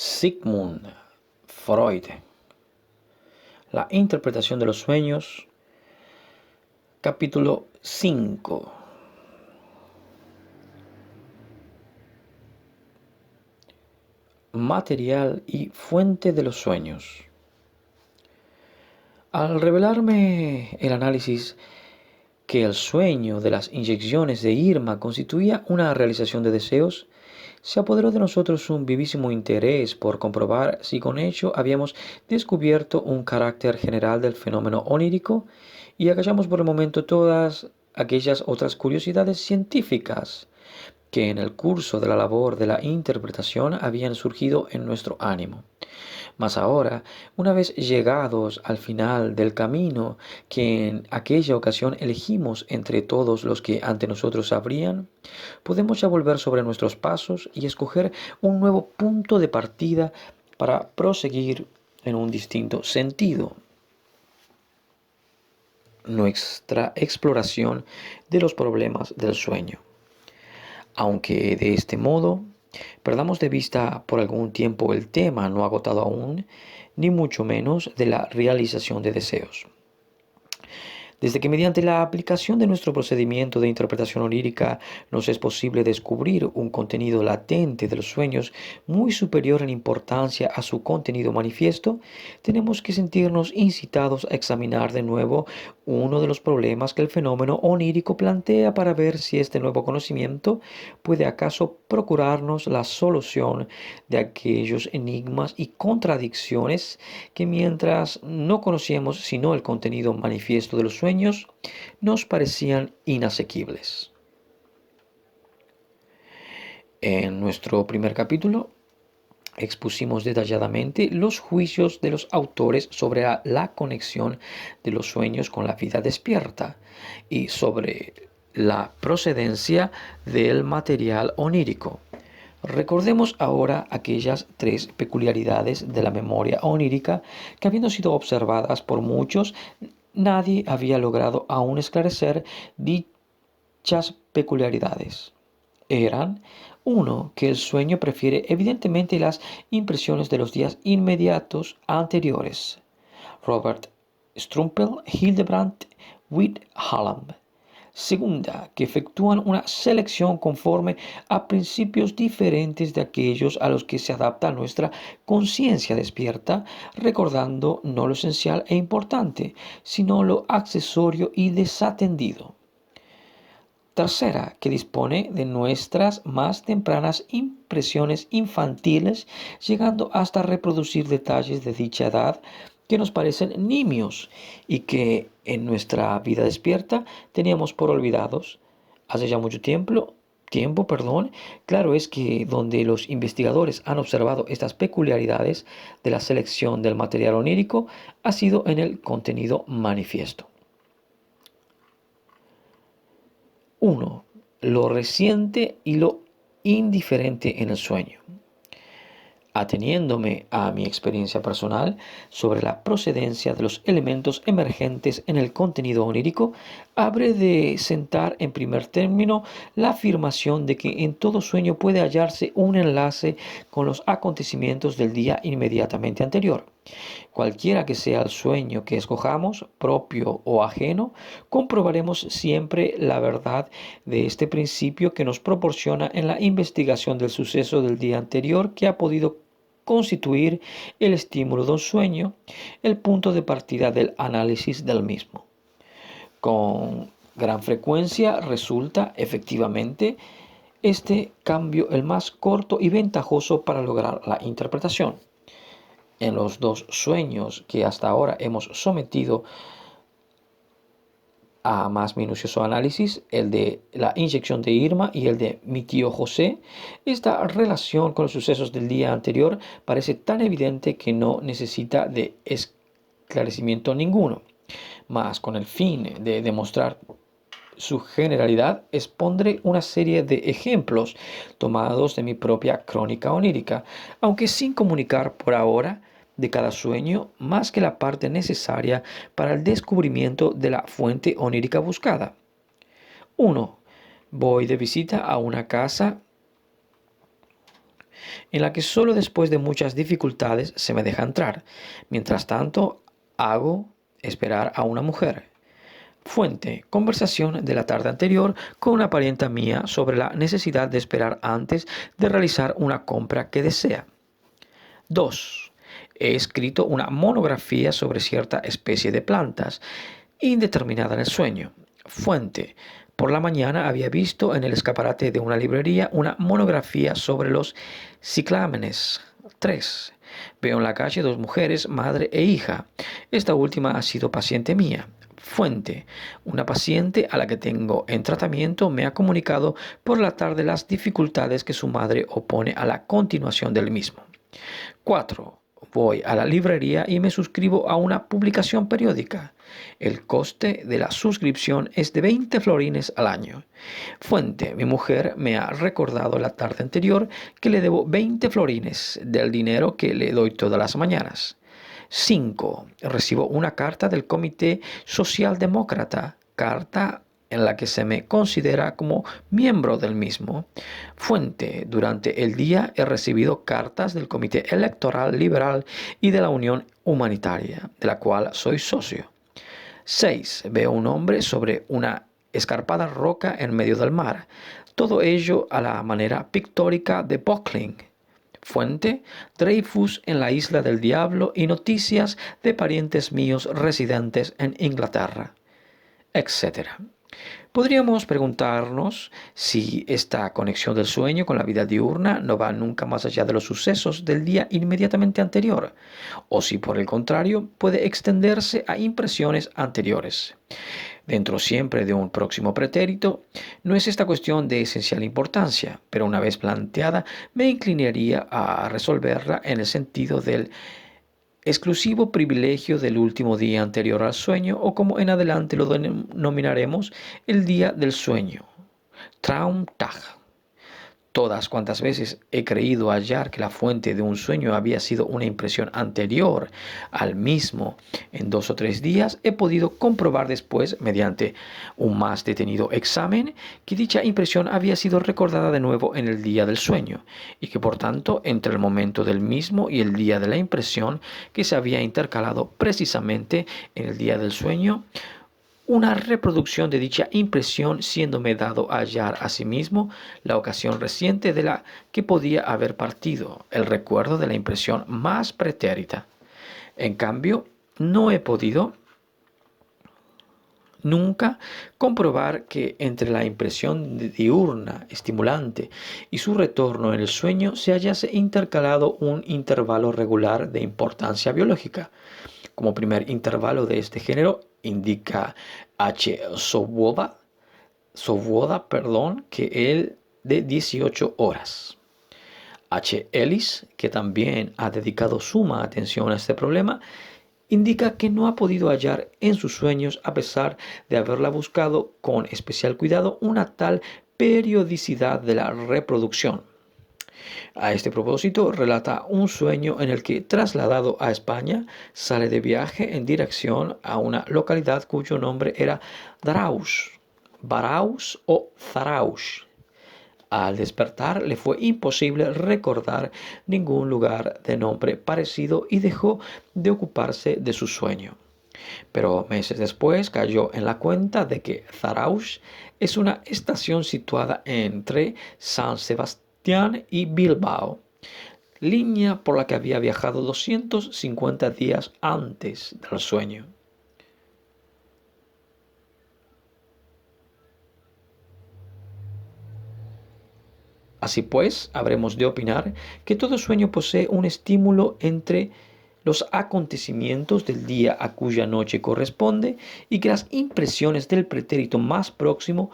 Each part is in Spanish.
Sigmund Freud. La interpretación de los sueños, capítulo 5. Material y fuente de los sueños. Al revelarme el análisis que el sueño de las inyecciones de Irma constituía una realización de deseos, se apoderó de nosotros un vivísimo interés por comprobar si con ello habíamos descubierto un carácter general del fenómeno onírico y acallamos por el momento todas aquellas otras curiosidades científicas que en el curso de la labor de la interpretación habían surgido en nuestro ánimo. Mas ahora, una vez llegados al final del camino que en aquella ocasión elegimos entre todos los que ante nosotros abrían, podemos ya volver sobre nuestros pasos y escoger un nuevo punto de partida para proseguir en un distinto sentido nuestra exploración de los problemas del sueño. Aunque de este modo perdamos de vista por algún tiempo el tema no agotado aún, ni mucho menos de la realización de deseos. Desde que mediante la aplicación de nuestro procedimiento de interpretación onírica nos es posible descubrir un contenido latente de los sueños muy superior en importancia a su contenido manifiesto, tenemos que sentirnos incitados a examinar de nuevo uno de los problemas que el fenómeno onírico plantea para ver si este nuevo conocimiento puede acaso procurarnos la solución de aquellos enigmas y contradicciones que mientras no conocíamos sino el contenido manifiesto de los sueños, nos parecían inasequibles. En nuestro primer capítulo expusimos detalladamente los juicios de los autores sobre la conexión de los sueños con la vida despierta y sobre la procedencia del material onírico. Recordemos ahora aquellas tres peculiaridades de la memoria onírica que, habiendo sido observadas por muchos, nadie había logrado aún esclarecer dichas peculiaridades. Eran: 1. Que el sueño prefiere evidentemente las impresiones de los días inmediatos anteriores. Robert Strumpel, Hildebrandt, Whithallam. Segunda, que efectúan una selección conforme a principios diferentes de aquellos a los que se adapta nuestra conciencia despierta, recordando no lo esencial e importante, sino lo accesorio y desatendido. Tercera, que dispone de nuestras más tempranas impresiones infantiles, llegando hasta reproducir detalles de dicha edad que nos parecen nimios y que en nuestra vida despierta teníamos por olvidados hace ya mucho tiempo. Claro es que donde los investigadores han observado estas peculiaridades de la selección del material onírico ha sido en el contenido manifiesto. 1. Lo reciente y lo indiferente en el sueño. Ateniéndome a mi experiencia personal sobre la procedencia de los elementos emergentes en el contenido onírico, habré de sentar en primer término la afirmación de que en todo sueño puede hallarse un enlace con los acontecimientos del día inmediatamente anterior. Cualquiera que sea el sueño que escojamos, propio o ajeno, comprobaremos siempre la verdad de este principio que nos proporciona en la investigación del suceso del día anterior que ha podido constituir el estímulo de un sueño, el punto de partida del análisis del mismo. Con gran frecuencia resulta efectivamente este cambio el más corto y ventajoso para lograr la interpretación. En los dos sueños que hasta ahora hemos sometido a más minucioso análisis, el de la inyección de Irma y el de mi tío José, esta relación con los sucesos del día anterior parece tan evidente que no necesita de esclarecimiento ninguno. Mas con el fin de demostrar su generalidad, expondré una serie de ejemplos tomados de mi propia crónica onírica, aunque sin comunicar por ahora de cada sueño más que la parte necesaria para el descubrimiento de la fuente onírica buscada. 1. Voy de visita a una casa en la que solo después de muchas dificultades se me deja entrar. Mientras tanto, hago esperar a una mujer. Fuente: conversación de la tarde anterior con una parienta mía sobre la necesidad de esperar antes de realizar una compra que desea. 2. He escrito una monografía sobre cierta especie de plantas, indeterminada en el sueño. Fuente: por la mañana había visto en el escaparate de una librería una monografía sobre los ciclámenes. 3. Veo en la calle dos mujeres, madre e hija. Esta última ha sido paciente mía. Fuente: una paciente a la que tengo en tratamiento me ha comunicado por la tarde las dificultades que su madre opone a la continuación del mismo. 4. Voy a la librería y me suscribo a una publicación periódica. El coste de la suscripción es de 20 florines al año. Fuente: mi mujer me ha recordado la tarde anterior que le debo 20 florines del dinero que le doy todas las mañanas. 5. Recibo una carta del Comité Socialdemócrata, carta en la que se me considera como miembro del mismo. Fuente: durante el día he recibido cartas del Comité Electoral Liberal y de la Unión Humanitaria, de la cual soy socio. 6. Veo un hombre sobre una escarpada roca en medio del mar. Todo ello a la manera pictórica de Böckling. Fuente: Dreyfus en la Isla del Diablo y noticias de parientes míos residentes en Inglaterra, etcétera. Podríamos preguntarnos si esta conexión del sueño con la vida diurna no va nunca más allá de los sucesos del día inmediatamente anterior, o si por el contrario puede extenderse a impresiones anteriores. Dentro siempre de un próximo pretérito, no es esta cuestión de esencial importancia, pero una vez planteada me inclinaría a resolverla en el sentido del exclusivo privilegio del último día anterior al sueño, o como en adelante lo denominaremos, el día del sueño, Traumtag. Todas cuantas veces he creído hallar que la fuente de un sueño había sido una impresión anterior al mismo en 2 o 3 días, he podido comprobar después, mediante un más detenido examen, que dicha impresión había sido recordada de nuevo en el día del sueño, y que por tanto entre el momento del mismo y el día de la impresión, que se había intercalado precisamente en el día del sueño, una reproducción de dicha impresión, siéndome dado a hallar asimismo la ocasión reciente de la que podía haber partido, el recuerdo de la impresión más pretérita. En cambio, no he podido nunca comprobar que entre la impresión diurna estimulante y su retorno en el sueño se hallase intercalado un intervalo regular de importancia biológica. Como primer intervalo de este género indica H. Svoboda, que el de 18 horas. H. Ellis, que también ha dedicado suma atención a este problema, indica que no ha podido hallar en sus sueños, a pesar de haberla buscado con especial cuidado, una tal periodicidad de la reproducción. A este propósito, relata un sueño en el que, trasladado a España, sale de viaje en dirección a una localidad cuyo nombre era Daraus, Baraus o Zaraus. Al despertar le fue imposible recordar ningún lugar de nombre parecido y dejó de ocuparse de su sueño. Pero meses después cayó en la cuenta de que Zarauz es una estación situada entre San Sebastián y Bilbao, línea por la que había viajado 250 días antes del sueño. Así pues, habremos de opinar que todo sueño posee un estímulo entre los acontecimientos del día a cuya noche corresponde, y que las impresiones del pretérito más próximo,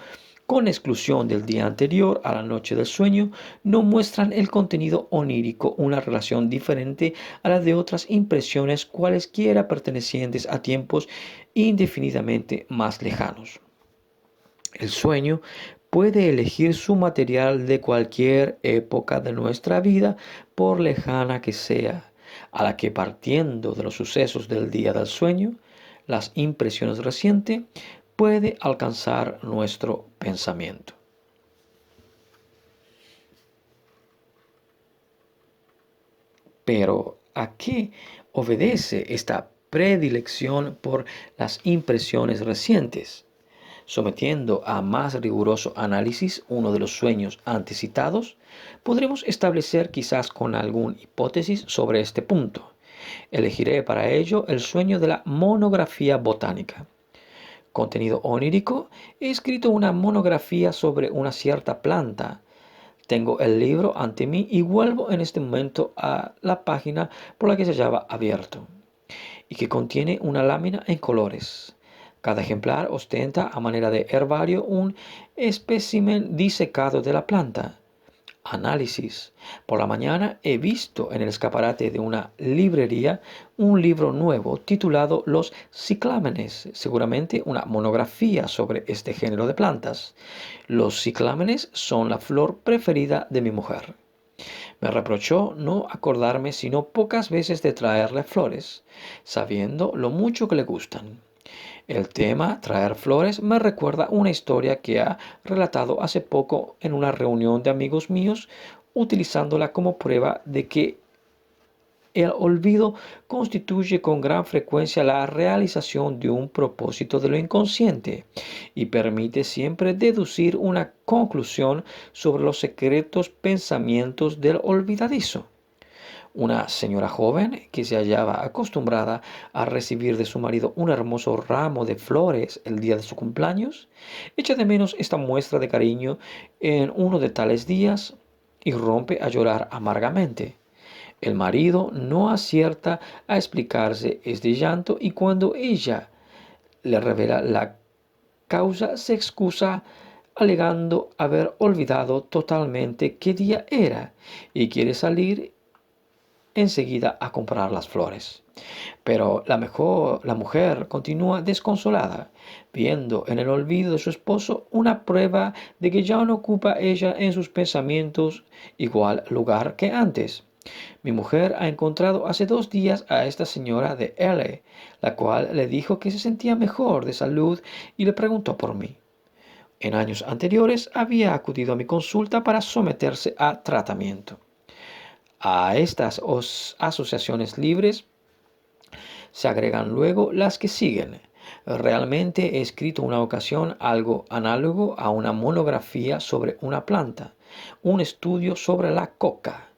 con exclusión del día anterior a la noche del sueño, no muestran el contenido onírico una relación diferente a la de otras impresiones cualesquiera pertenecientes a tiempos indefinidamente más lejanos. El sueño puede elegir su material de cualquier época de nuestra vida, por lejana que sea, a la que, partiendo de los sucesos del día del sueño, las impresiones recientes, puede alcanzar nuestro pensamiento. Pero, ¿a qué obedece esta predilección por las impresiones recientes? Sometiendo a más riguroso análisis uno de los sueños antes citados, podremos establecer quizás con alguna hipótesis sobre este punto. Elegiré para ello el sueño de la monografía botánica. Contenido onírico: he escrito una monografía sobre una cierta planta. Tengo el libro ante mí y vuelvo en este momento a la página por la que se hallaba abierto y que contiene una lámina en colores. Cada ejemplar ostenta a manera de herbario un espécimen disecado de la planta. Análisis: por la mañana he visto en el escaparate de una librería un libro nuevo titulado Los ciclámenes, seguramente una monografía sobre este género de plantas. Los ciclámenes son la flor preferida de mi mujer. Me reprochó no acordarme sino pocas veces de traerle flores, sabiendo lo mucho que le gustan. El tema, traer flores, me recuerda una historia que ha relatado hace poco en una reunión de amigos míos, utilizándola como prueba de que el olvido constituye con gran frecuencia la realización de un propósito de lo inconsciente y permite siempre deducir una conclusión sobre los secretos pensamientos del olvidadizo. Una señora joven que se hallaba acostumbrada a recibir de su marido un hermoso ramo de flores el día de su cumpleaños, echa de menos esta muestra de cariño en uno de tales días y rompe a llorar amargamente. El marido no acierta a explicarse este llanto y cuando ella le revela la causa se excusa alegando haber olvidado totalmente qué día era y quiere salir enseguida a comprar las flores. Pero la mujer continúa desconsolada, viendo en el olvido de su esposo una prueba de que ya no ocupa ella en sus pensamientos igual lugar que antes. Mi mujer ha encontrado hace 2 días a esta señora de L., la cual le dijo que se sentía mejor de salud y le preguntó por mí. En años anteriores había acudido a mi consulta para someterse a tratamiento. A estas asociaciones libres se agregan luego las que siguen. Realmente he escrito una ocasión algo análogo a una monografía sobre una planta, un estudio sobre la coca,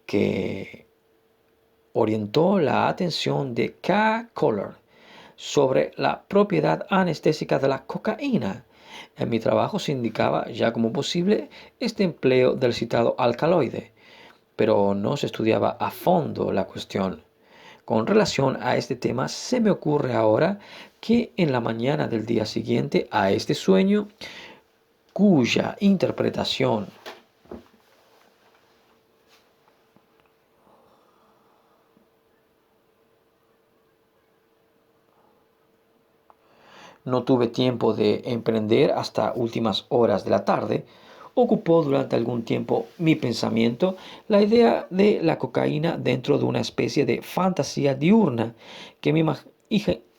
que orientó la atención de K. Kohler sobre la propiedad anestésica de la cocaína. En mi trabajo se indicaba ya como posible este empleo del citado alcaloide, pero no se estudiaba a fondo la cuestión. Con relación a este tema, se me ocurre ahora que en la mañana del día siguiente a este sueño, cuya interpretación no tuve tiempo de emprender hasta últimas horas de la tarde, ocupó durante algún tiempo mi pensamiento la idea de la cocaína dentro de una especie de fantasía diurna que mi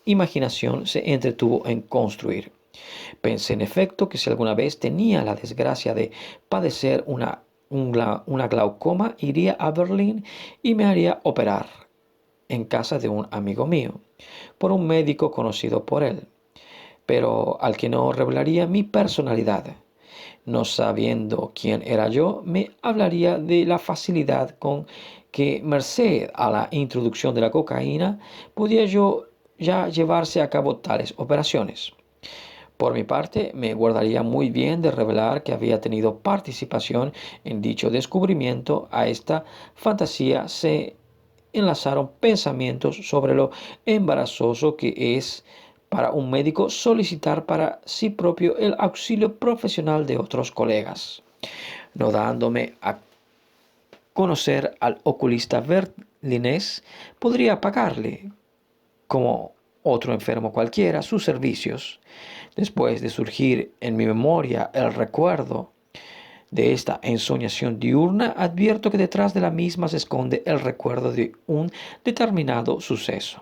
imaginación se entretuvo en construir. Pensé en efecto que si alguna vez tenía la desgracia de padecer una glaucoma, iría a Berlín y me haría operar en casa de un amigo mío, por un médico conocido por él, pero al que no revelaría mi personalidad. No sabiendo quién era yo, me hablaría de la facilidad con que, merced a la introducción de la cocaína, podía yo ya llevarse a cabo tales operaciones. Por mi parte, me guardaría muy bien de revelar que había tenido participación en dicho descubrimiento. A esta fantasía se enlazaron pensamientos sobre lo embarazoso que es para un médico solicitar para sí propio el auxilio profesional de otros colegas. No dándome a conocer al oculista berlinés, podría pagarle, como otro enfermo cualquiera, sus servicios. Después de surgir en mi memoria el recuerdo de esta ensoñación diurna, advierto que detrás de la misma se esconde el recuerdo de un determinado suceso.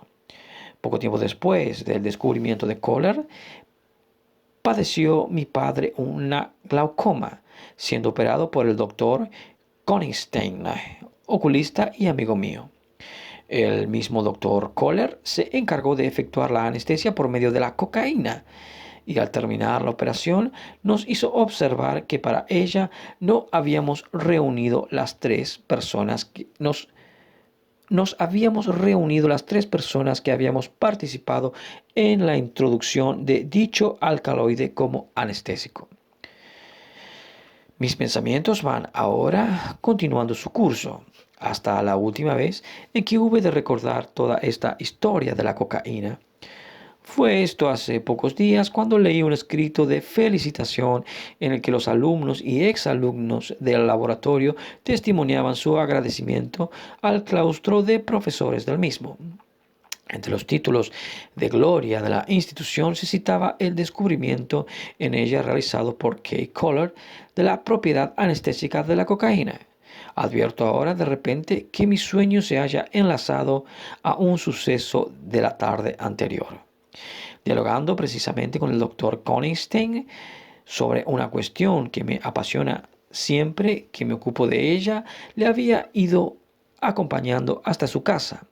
Poco tiempo después del descubrimiento de Kohler, padeció mi padre una glaucoma, siendo operado por el doctor Konigstein, oculista y amigo mío. El mismo doctor Kohler se encargó de efectuar la anestesia por medio de la cocaína y al terminar la operación nos hizo observar que para ella no habíamos reunido las tres personas que nos habíamos reunido las tres personas que habíamos participado en la introducción de dicho alcaloide como anestésico. Mis pensamientos van ahora continuando su curso, hasta la última vez en que hube de recordar toda esta historia de la cocaína. Fue esto hace pocos días cuando leí un escrito de felicitación en el que los alumnos y exalumnos del laboratorio testimoniaban su agradecimiento al claustro de profesores del mismo. Entre los títulos de gloria de la institución se citaba el descubrimiento en ella realizado por Kay Kohler de la propiedad anestésica de la cocaína. Advierto ahora de repente que mi sueño se haya enlazado a un suceso de la tarde anterior. Dialogando precisamente con el doctor Konigstein sobre una cuestión que me apasiona siempre que me ocupo de ella, le había ido acompañando hasta su casa.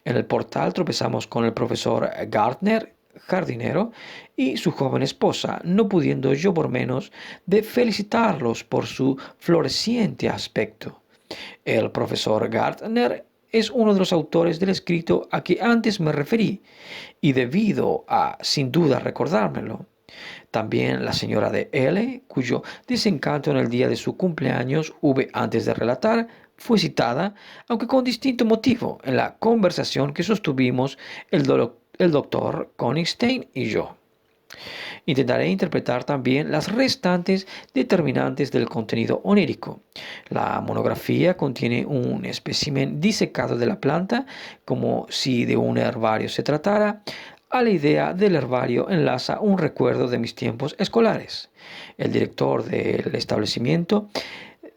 En el portal tropezamos con el profesor Gardner, jardinero, y su joven esposa, no pudiendo yo por menos de felicitarlos por su floreciente aspecto. El profesor Gardner es uno de los autores del escrito a que antes me referí, y debido a, sin duda, recordármelo. También la señora de L, cuyo desencanto en el día de su cumpleaños hube antes de relatar, fue citada, aunque con distinto motivo, en la conversación que sostuvimos el doctor Konigstein y yo. Intentaré interpretar también las restantes determinantes del contenido onírico. La monografía contiene un espécimen disecado de la planta, como si de un herbario se tratara. A la idea del herbario enlaza un recuerdo de mis tiempos escolares. El director del establecimiento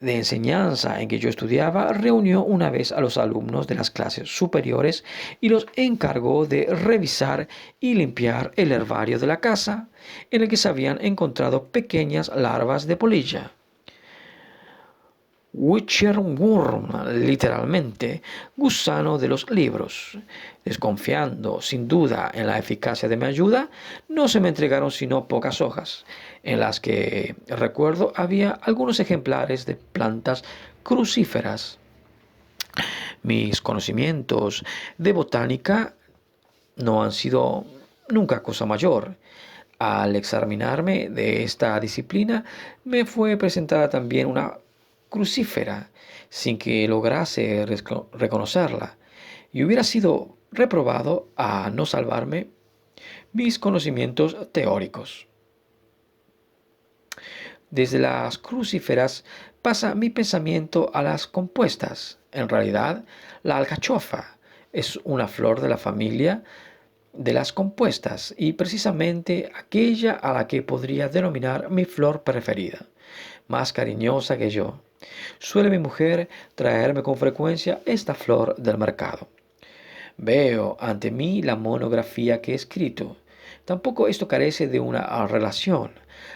de enseñanza en que yo estudiaba reunió una vez a los alumnos de las clases superiores y los encargó de revisar y limpiar el herbario de la casa, en el que se habían encontrado pequeñas larvas de polilla. Witcherworm, literalmente, gusano de los libros. Desconfiando sin duda en la eficacia de mi ayuda, no se me entregaron sino pocas hojas, en las que, recuerdo, había algunos ejemplares de plantas crucíferas. Mis conocimientos de botánica no han sido nunca cosa mayor. Al examinarme de esta disciplina, me fue presentada también una crucífera sin que lograse reconocerla, y hubiera sido reprobado a no salvarme mis conocimientos teóricos. Desde las crucíferas pasa mi pensamiento a las compuestas. En realidad, la alcachofa es una flor de la familia de las compuestas y precisamente aquella a la que podría denominar mi flor preferida, más cariñosa que yo. Suele mi mujer traerme con frecuencia esta flor del mercado. Veo ante mí la monografía que he escrito. Tampoco esto carece de una relación.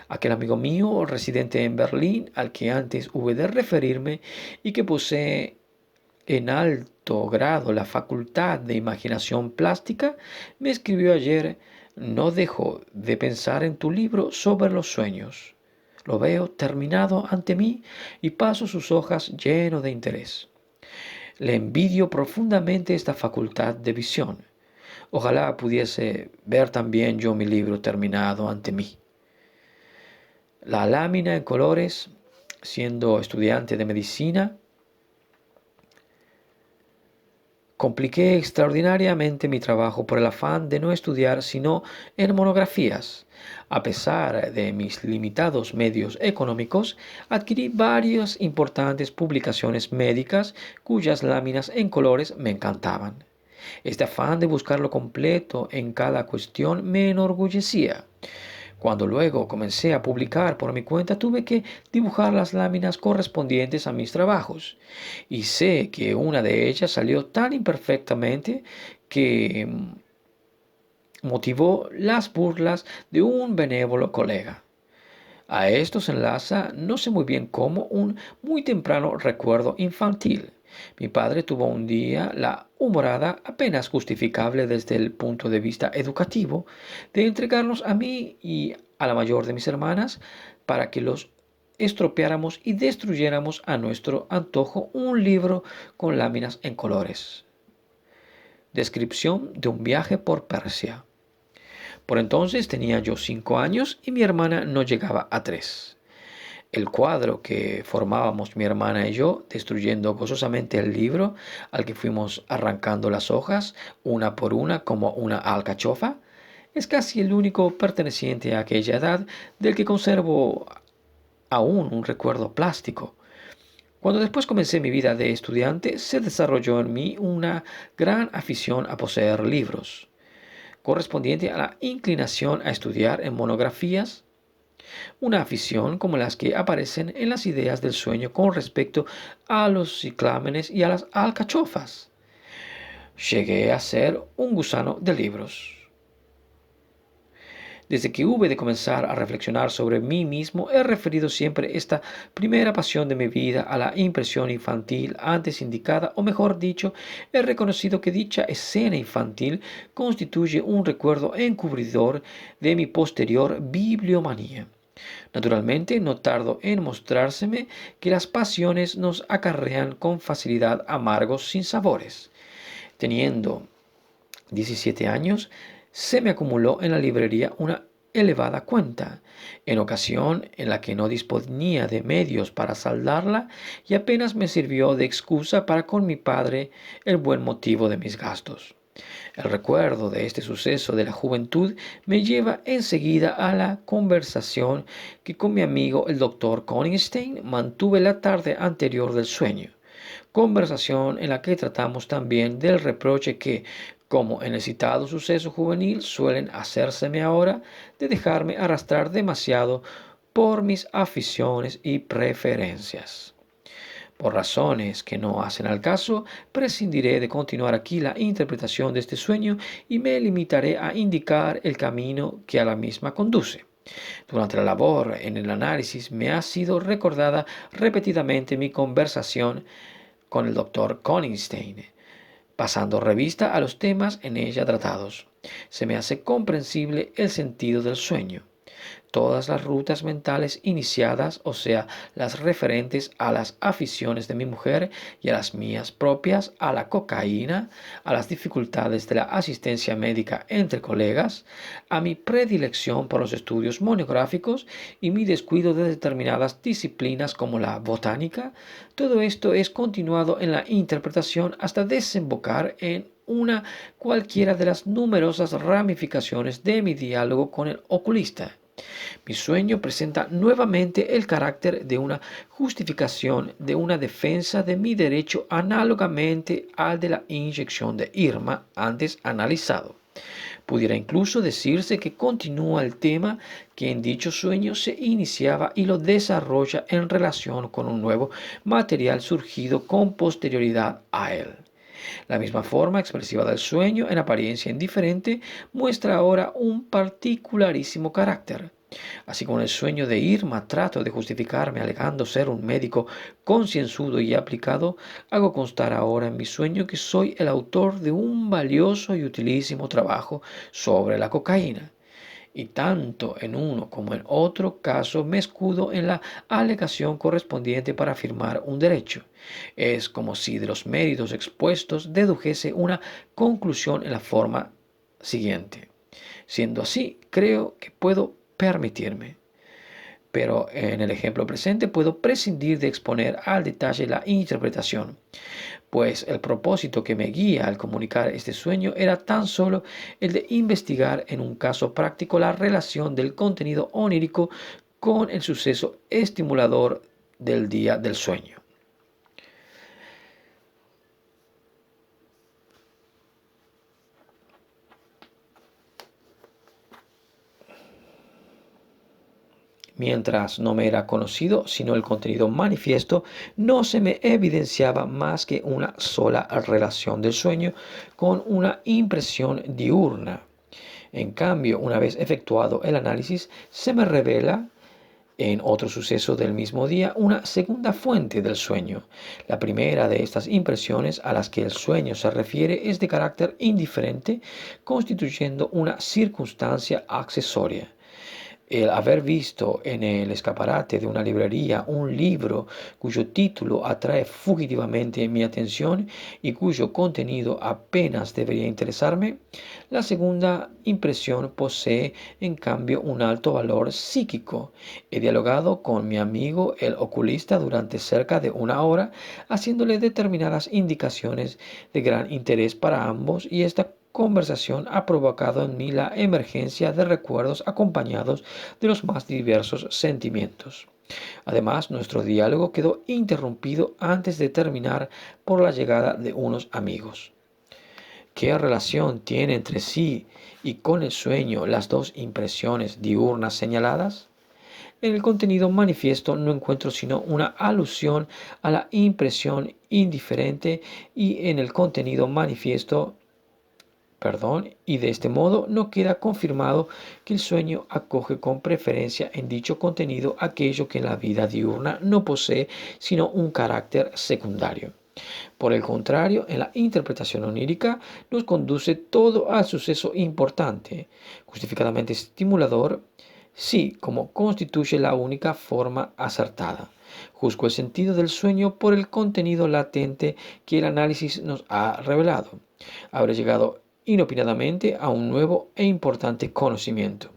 Aquel amigo mío, residente en Berlín, al que antes hube de referirme y que posee en alto grado la facultad de imaginación plástica, me escribió ayer: no dejo de pensar en tu libro sobre los sueños. Lo veo terminado ante mí y paso sus hojas lleno de interés. Le envidio profundamente esta facultad de visión. Ojalá pudiese ver también yo mi libro terminado ante mí. La lámina en colores, siendo estudiante de medicina, compliqué extraordinariamente mi trabajo por el afán de no estudiar sino en monografías. A pesar de mis limitados medios económicos, adquirí varias importantes publicaciones médicas cuyas láminas en colores me encantaban. Este afán de buscar lo completo en cada cuestión me enorgullecía. Cuando luego comencé a publicar por mi cuenta, tuve que dibujar las láminas correspondientes a mis trabajos. Y sé que una de ellas salió tan imperfectamente que motivó las burlas de un benévolo colega. A esto se enlaza, no sé muy bien cómo, un muy temprano recuerdo infantil. Mi padre tuvo un día la humorada, apenas justificable desde el punto de vista educativo, de entregarnos a mí y a la mayor de mis hermanas para que los estropeáramos y destruyéramos a nuestro antojo un libro con láminas en colores. Descripción de un viaje por Persia. Por entonces tenía yo 5 años y mi hermana no llegaba a 3. El cuadro que formábamos mi hermana y yo, destruyendo gozosamente el libro al que fuimos arrancando las hojas, una por una como una alcachofa, es casi el único perteneciente a aquella edad del que conservo aún un recuerdo plástico. Cuando después comencé mi vida de estudiante, se desarrolló en mí una gran afición a poseer libros, correspondiente a la inclinación a estudiar en monografías, una afición como las que aparecen en las ideas del sueño con respecto a los ciclámenes y a las alcachofas. Llegué a ser un gusano de libros. Desde que hube de comenzar a reflexionar sobre mí mismo, he referido siempre esta primera pasión de mi vida a la impresión infantil antes indicada, o mejor dicho, he reconocido que dicha escena infantil constituye un recuerdo encubridor de mi posterior bibliomanía. Naturalmente, no tardo en mostrárseme que las pasiones nos acarrean con facilidad amargos sinsabores. Teniendo 17 años, se me acumuló en la librería una elevada cuenta, en ocasión en la que no disponía de medios para saldarla y apenas me sirvió de excusa para con mi padre el buen motivo de mis gastos. El recuerdo de este suceso de la juventud me lleva enseguida a la conversación que con mi amigo el doctor Coningstein mantuve la tarde anterior del sueño, conversación en la que tratamos también del reproche que, como en el citado suceso juvenil, suelen hacérseme ahora de dejarme arrastrar demasiado por mis aficiones y preferencias. Por razones que no hacen al caso, prescindiré de continuar aquí la interpretación de este sueño y me limitaré a indicar el camino que a la misma conduce. Durante la labor en el análisis me ha sido recordada repetidamente mi conversación con el doctor Coningstein, pasando revista a los temas en ella tratados. Se me hace comprensible el sentido del sueño. Todas las rutas mentales iniciadas, o sea, las referentes a las aficiones de mi mujer y a las mías propias, a la cocaína, a las dificultades de la asistencia médica entre colegas, a mi predilección por los estudios monográficos y mi descuido de determinadas disciplinas como la botánica, todo esto es continuado en la interpretación hasta desembocar en una cualquiera de las numerosas ramificaciones de mi diálogo con el oculista. Mi sueño presenta nuevamente el carácter de una justificación, de una defensa de mi derecho análogamente al de la inyección de Irma antes analizado. Pudiera incluso decirse que continúa el tema que en dicho sueño se iniciaba y lo desarrolla en relación con un nuevo material surgido con posterioridad a él. La misma forma expresiva del sueño, en apariencia indiferente, muestra ahora un particularísimo carácter. Así como en el sueño de Irma trato de justificarme alegando ser un médico concienzudo y aplicado, hago constar ahora en mi sueño que soy el autor de un valioso y utilísimo trabajo sobre la cocaína. Y tanto en uno como en otro caso me escudo en la alegación correspondiente para afirmar un derecho. Es como si de los méritos expuestos dedujese una conclusión en la forma siguiente. Siendo así, creo que puedo permitirme. Pero en el ejemplo presente puedo prescindir de exponer al detalle la interpretación, pues el propósito que me guía al comunicar este sueño era tan solo el de investigar en un caso práctico la relación del contenido onírico con el suceso estimulador del día del sueño. Mientras no me era conocido, sino el contenido manifiesto, no se me evidenciaba más que una sola relación del sueño con una impresión diurna. En cambio, una vez efectuado el análisis, se me revela En otro suceso del mismo día, una segunda fuente del sueño. La primera de estas impresiones a las que el sueño se refiere es de carácter indiferente, constituyendo una circunstancia accesoria. El haber visto en el escaparate de una librería un libro cuyo título atrae fugitivamente mi atención y cuyo contenido apenas debería interesarme, la segunda impresión posee en cambio un alto valor psíquico. He dialogado con mi amigo el oculista durante cerca de una hora, haciéndole determinadas indicaciones de gran interés para ambos, y esta conversación ha provocado en mí la emergencia de recuerdos acompañados de los más diversos sentimientos. Además, nuestro diálogo quedó interrumpido antes de terminar por la llegada de unos amigos. ¿Qué relación tiene entre sí y con el sueño las dos impresiones diurnas señaladas? En el contenido manifiesto no encuentro sino una alusión a la impresión indiferente, y en el contenido manifiesto y de este modo no queda confirmado que el sueño acoge con preferencia en dicho contenido aquello que en la vida diurna no posee sino un carácter secundario. Por el contrario, en la interpretación onírica nos conduce todo al suceso importante, justificadamente estimulador, sí, como constituye la única forma acertada. Juzgo el sentido del sueño por el contenido latente que el análisis nos ha revelado. Habré llegado inopinadamente a un nuevo e importante conocimiento.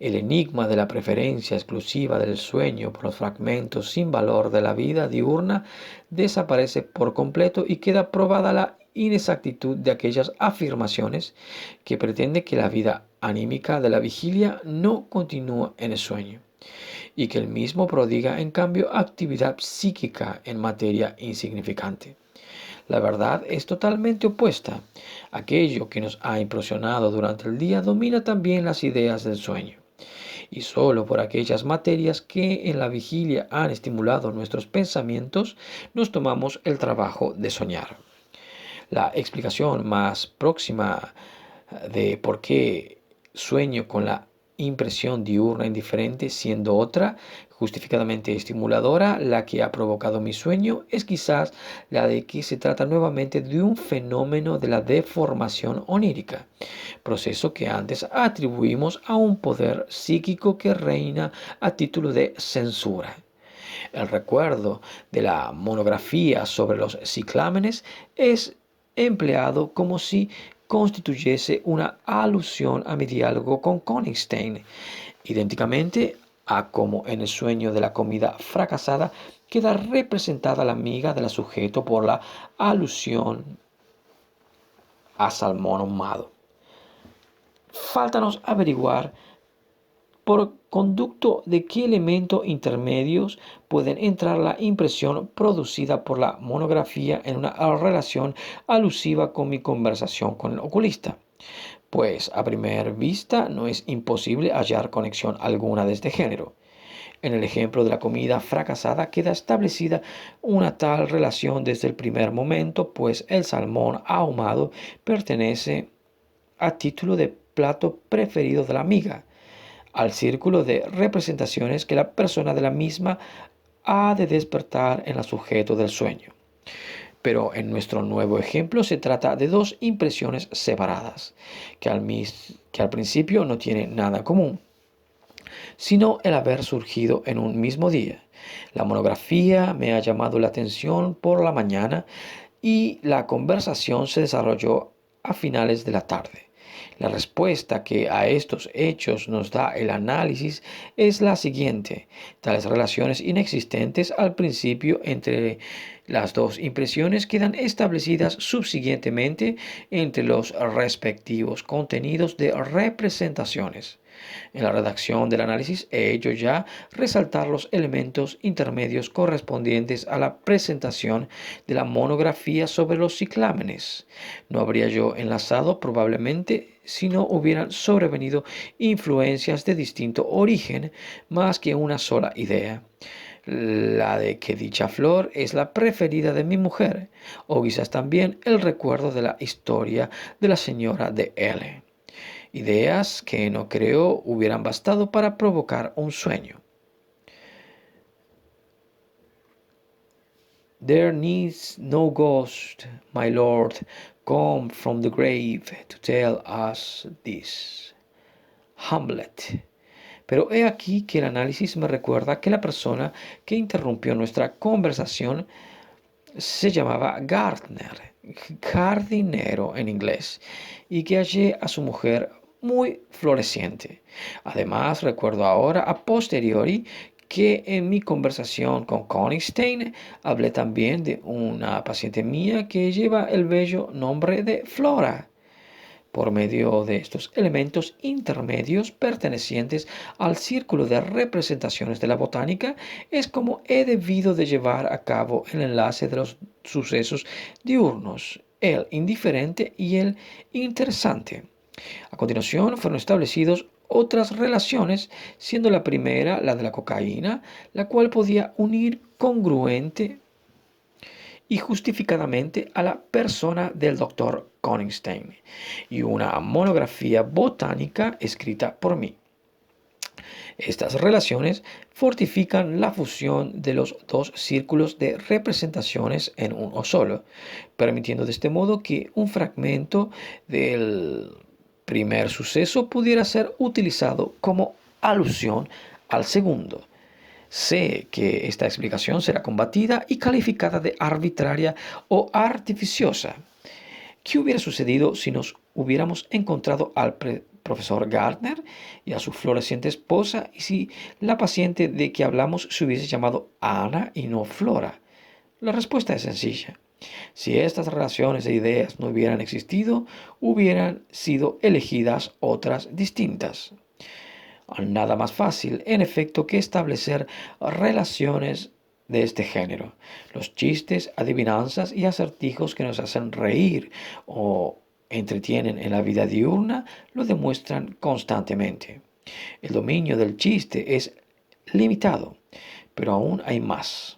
El enigma de la preferencia exclusiva del sueño por los fragmentos sin valor de la vida diurna desaparece por completo, y queda probada la inexactitud de aquellas afirmaciones que pretenden que la vida anímica de la vigilia no continúa en el sueño, y que el mismo prodiga en cambio actividad psíquica en materia insignificante. La verdad es totalmente opuesta. Aquello que nos ha impresionado durante el día domina también las ideas del sueño, y sólo por aquellas materias que en la vigilia han estimulado nuestros pensamientos nos tomamos el trabajo de soñar. La explicación más próxima de por qué sueño con la impresión diurna indiferente, siendo otra, justificadamente estimuladora, la que ha provocado mi sueño, es quizás la de que se trata nuevamente de un fenómeno de la deformación onírica, proceso que antes atribuimos a un poder psíquico que reina a título de censura. El recuerdo de la monografía sobre los ciclámenes es empleado como si constituyese una alusión a mi diálogo con Königstein, idénticamente a como en el sueño de la comida fracasada queda representada la amiga del sujeto por la alusión a salmón ahumado. Faltanos averiguar por conducto de qué elementos intermedios pueden entrar la impresión producida por la monografía en una relación alusiva con mi conversación con el oculista, pues a primera vista no es imposible hallar conexión alguna de este género. En el ejemplo de la comida fracasada queda establecida una tal relación desde el primer momento, pues el salmón ahumado pertenece a título de plato preferido de la amiga, al círculo de representaciones que la persona de la misma ha de despertar en el sujeto del sueño. Pero en nuestro nuevo ejemplo se trata de dos impresiones separadas, que al principio no tienen nada en común, sino el haber surgido en un mismo día. La monografía me ha llamado la atención por la mañana y la conversación se desarrolló a finales de la tarde. La respuesta que a estos hechos nos da el análisis es la siguiente: tales relaciones inexistentes al principio entre las dos impresiones quedan establecidas subsiguientemente entre los respectivos contenidos de representaciones. En la redacción del análisis he hecho ya resaltar los elementos intermedios correspondientes a la presentación de la monografía sobre los ciclámenes. No habría yo enlazado probablemente si no hubieran sobrevenido influencias de distinto origen, más que una sola idea, la de que dicha flor es la preferida de mi mujer, o quizás también el recuerdo de la historia de la señora de L. ideas que no creo hubieran bastado para provocar un sueño. There needs no ghost, my lord, come from the grave to tell us this. Hamlet. Pero he aquí que el análisis me recuerda que la persona que interrumpió nuestra conversación se llamaba Gardner, jardinero en inglés, y que hallé a su mujer muy floreciente. Además, recuerdo ahora, a posteriori, que en mi conversación con Konigstein hablé también de una paciente mía que lleva el bello nombre de Flora. Por medio de estos elementos intermedios pertenecientes al círculo de representaciones de la botánica, es como he debido de llevar a cabo el enlace de los sucesos diurnos, el indiferente y el interesante. A continuación fueron establecidos otras relaciones, siendo la primera la de la cocaína, la cual podía unir congruente y justificadamente a la persona del doctor Konigstein, y una monografía botánica escrita por mí. Estas relaciones fortifican la fusión de los dos círculos de representaciones en uno solo, permitiendo de este modo que un fragmento del primer suceso pudiera ser utilizado como alusión al segundo. Sé que esta explicación será combatida y calificada de arbitraria o artificiosa. ¿Qué hubiera sucedido si nos hubiéramos encontrado al profesor Gardner y a su floreciente esposa, y si la paciente de que hablamos se hubiese llamado Ana y no Flora? La respuesta es sencilla. Si estas relaciones de ideas no hubieran existido, hubieran sido elegidas otras distintas. Nada más fácil, en efecto, que establecer relaciones de este género. Los chistes, adivinanzas y acertijos que nos hacen reír o entretienen en la vida diurna lo demuestran constantemente. El dominio del chiste es limitado, pero aún hay más.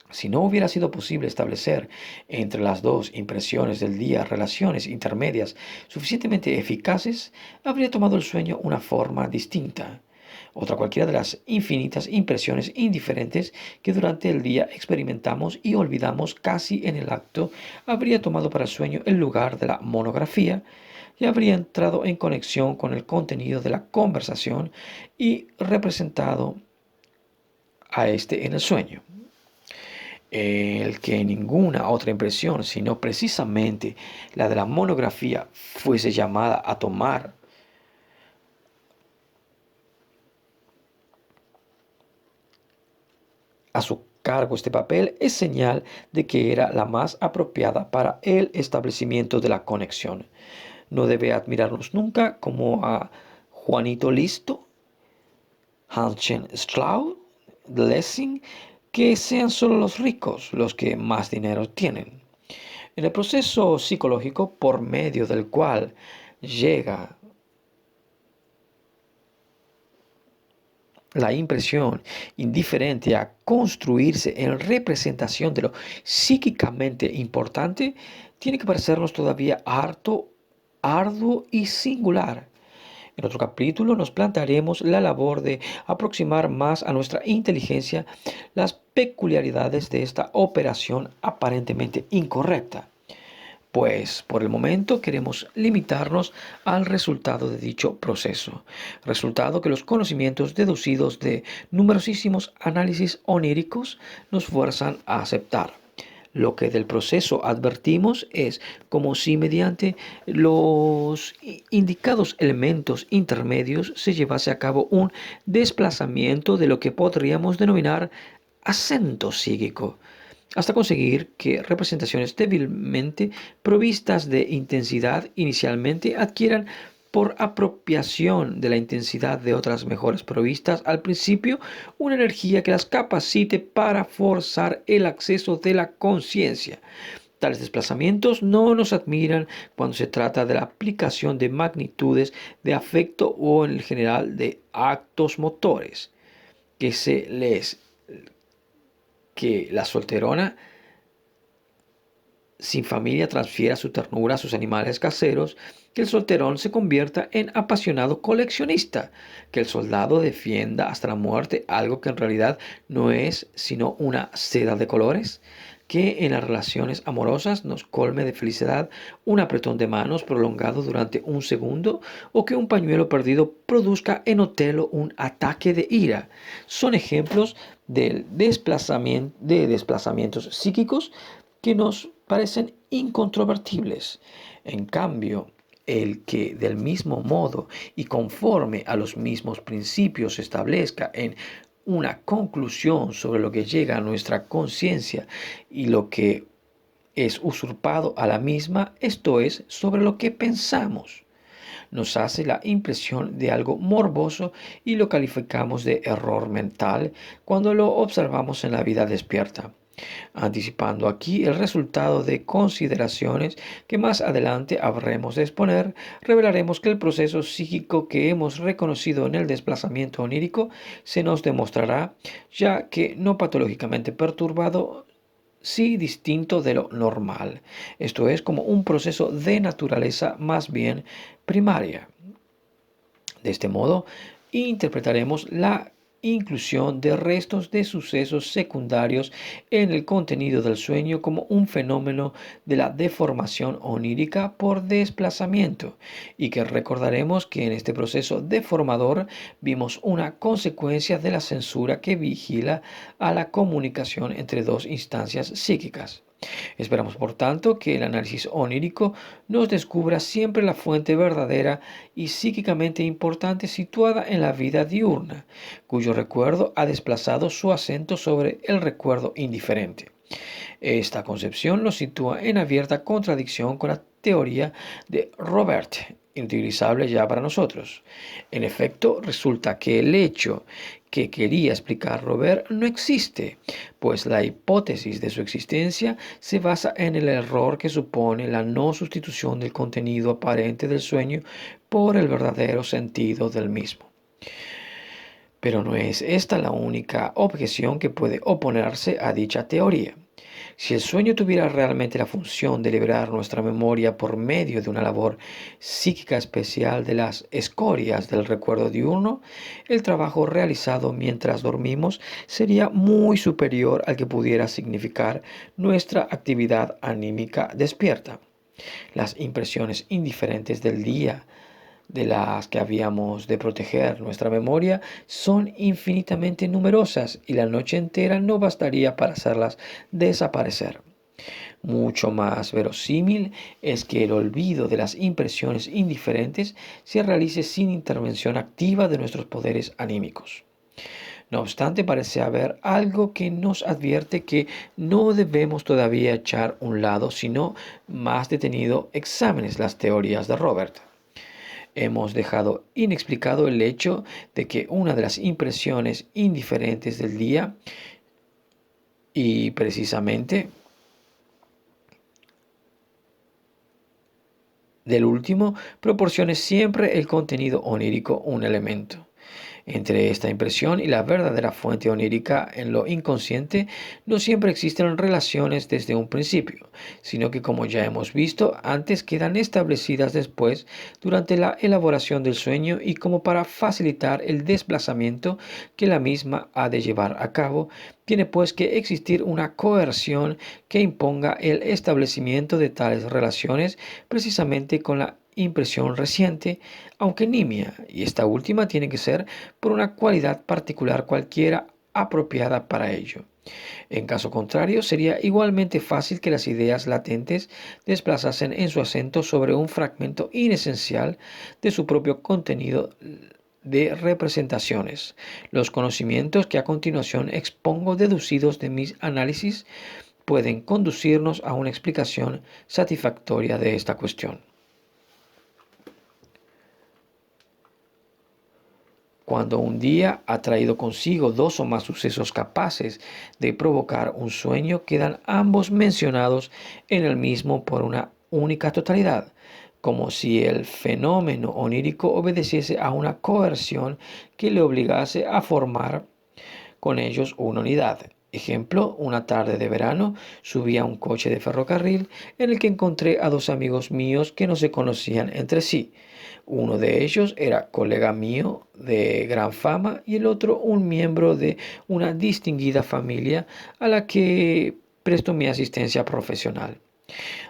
Si no hubiera sido posible establecer entre las dos impresiones del día relaciones intermedias suficientemente eficaces, habría tomado el sueño una forma distinta. Otra cualquiera de las infinitas impresiones indiferentes que durante el día experimentamos y olvidamos casi en el acto, habría tomado para el sueño el lugar de la monografía y habría entrado en conexión con el contenido de la conversación y representado a este en el sueño. El que ninguna otra impresión, sino precisamente la de la monografía, fuese llamada a tomar a su cargo este papel, es señal de que era la más apropiada para el establecimiento de la conexión. No debe admirarnos nunca como a Juanito Listo, Hanschen Strauss, Lessing, que sean solo los ricos los que más dinero tienen. En el proceso psicológico por medio del cual llega la impresión indiferente a construirse en representación de lo psíquicamente importante, tiene que parecernos todavía harto, arduo y singular. En otro capítulo nos plantearemos la labor de aproximar más a nuestra inteligencia las peculiaridades de esta operación aparentemente incorrecta. Pues por el momento queremos limitarnos al resultado de dicho proceso, resultado que los conocimientos deducidos de numerosísimos análisis oníricos nos fuerzan a aceptar. Lo que del proceso advertimos es como si mediante los indicados elementos intermedios se llevase a cabo un desplazamiento de lo que podríamos denominar acento psíquico, hasta conseguir que representaciones débilmente provistas de intensidad inicialmente adquieran por apropiación de la intensidad de otras mejores provistas al principio una energía que las capacite para forzar el acceso de la conciencia. Tales desplazamientos no nos admiran cuando se trata de la aplicación de magnitudes de afecto o en el general de actos motores que la solterona sin familia transfiera su ternura a sus animales caseros, que el solterón se convierta en apasionado coleccionista, que el soldado defienda hasta la muerte algo que en realidad no es sino una seda de colores, que en las relaciones amorosas nos colme de felicidad un apretón de manos prolongado durante un segundo, o que un pañuelo perdido produzca en Otelo un ataque de ira. Son ejemplos de desplazamientos psíquicos que nos parecen incontrovertibles. En cambio, el que del mismo modo y conforme a los mismos principios se establezca en una conclusión sobre lo que llega a nuestra conciencia y lo que es usurpado a la misma, esto es, sobre lo que pensamos, nos hace la impresión de algo morboso y lo calificamos de error mental cuando lo observamos en la vida despierta. Anticipando aquí el resultado de consideraciones que más adelante habremos de exponer, revelaremos que el proceso psíquico que hemos reconocido en el desplazamiento onírico se nos demostrará, ya que no patológicamente perturbado, sí distinto de lo normal, esto es como un proceso de naturaleza más bien primaria. De este modo, interpretaremos la inclusión de restos de sucesos secundarios en el contenido del sueño como un fenómeno de la deformación onírica por desplazamiento, y que recordaremos que en este proceso deformador vimos una consecuencia de la censura que vigila a la comunicación entre dos instancias psíquicas. Esperamos, por tanto, que el análisis onírico nos descubra siempre la fuente verdadera y psíquicamente importante situada en la vida diurna, cuyo recuerdo ha desplazado su acento sobre el recuerdo indiferente. Esta concepción lo sitúa en abierta contradicción con la teoría de Robert, inutilizable ya para nosotros. En efecto, resulta que el hecho que quería explicar Robert no existe, pues la hipótesis de su existencia se basa en el error que supone la no sustitución del contenido aparente del sueño por el verdadero sentido del mismo. Pero no es esta la única objeción que puede oponerse a dicha teoría. Si el sueño tuviera realmente la función de liberar nuestra memoria por medio de una labor psíquica especial de las escorias del recuerdo diurno, el trabajo realizado mientras dormimos sería muy superior al que pudiera significar nuestra actividad anímica despierta. Las impresiones indiferentes del día, de las que habíamos de proteger nuestra memoria, son infinitamente numerosas y la noche entera no bastaría para hacerlas desaparecer. Mucho más verosímil es que el olvido de las impresiones indiferentes se realice sin intervención activa de nuestros poderes anímicos. No obstante, parece haber algo que nos advierte que no debemos todavía echar a un lado, sino más detenido exámenes las teorías de Robert. Hemos dejado inexplicado el hecho de que una de las impresiones indiferentes del día, y precisamente del último, proporcione siempre el contenido onírico un elemento. Entre esta impresión y la verdadera fuente onírica en lo inconsciente no siempre existen relaciones desde un principio, sino que, como ya hemos visto antes, quedan establecidas después durante la elaboración del sueño, y como para facilitar el desplazamiento que la misma ha de llevar a cabo, tiene pues que existir una coerción que imponga el establecimiento de tales relaciones precisamente con la impresión reciente, aunque nimia, y esta última tiene que ser por una cualidad particular cualquiera apropiada para ello. En caso contrario, sería igualmente fácil que las ideas latentes desplazasen en su acento sobre un fragmento inesencial de su propio contenido de representaciones. Los conocimientos que a continuación expongo, deducidos de mis análisis, pueden conducirnos a una explicación satisfactoria de esta cuestión. Cuando un día ha traído consigo dos o más sucesos capaces de provocar un sueño, quedan ambos mencionados en el mismo por una única totalidad, como si el fenómeno onírico obedeciese a una coerción que le obligase a formar con ellos una unidad. Ejemplo, una tarde de verano subí a un coche de ferrocarril en el que encontré a dos amigos míos que no se conocían entre sí. Uno de ellos era colega mío de gran fama y el otro un miembro de una distinguida familia a la que presto mi asistencia profesional.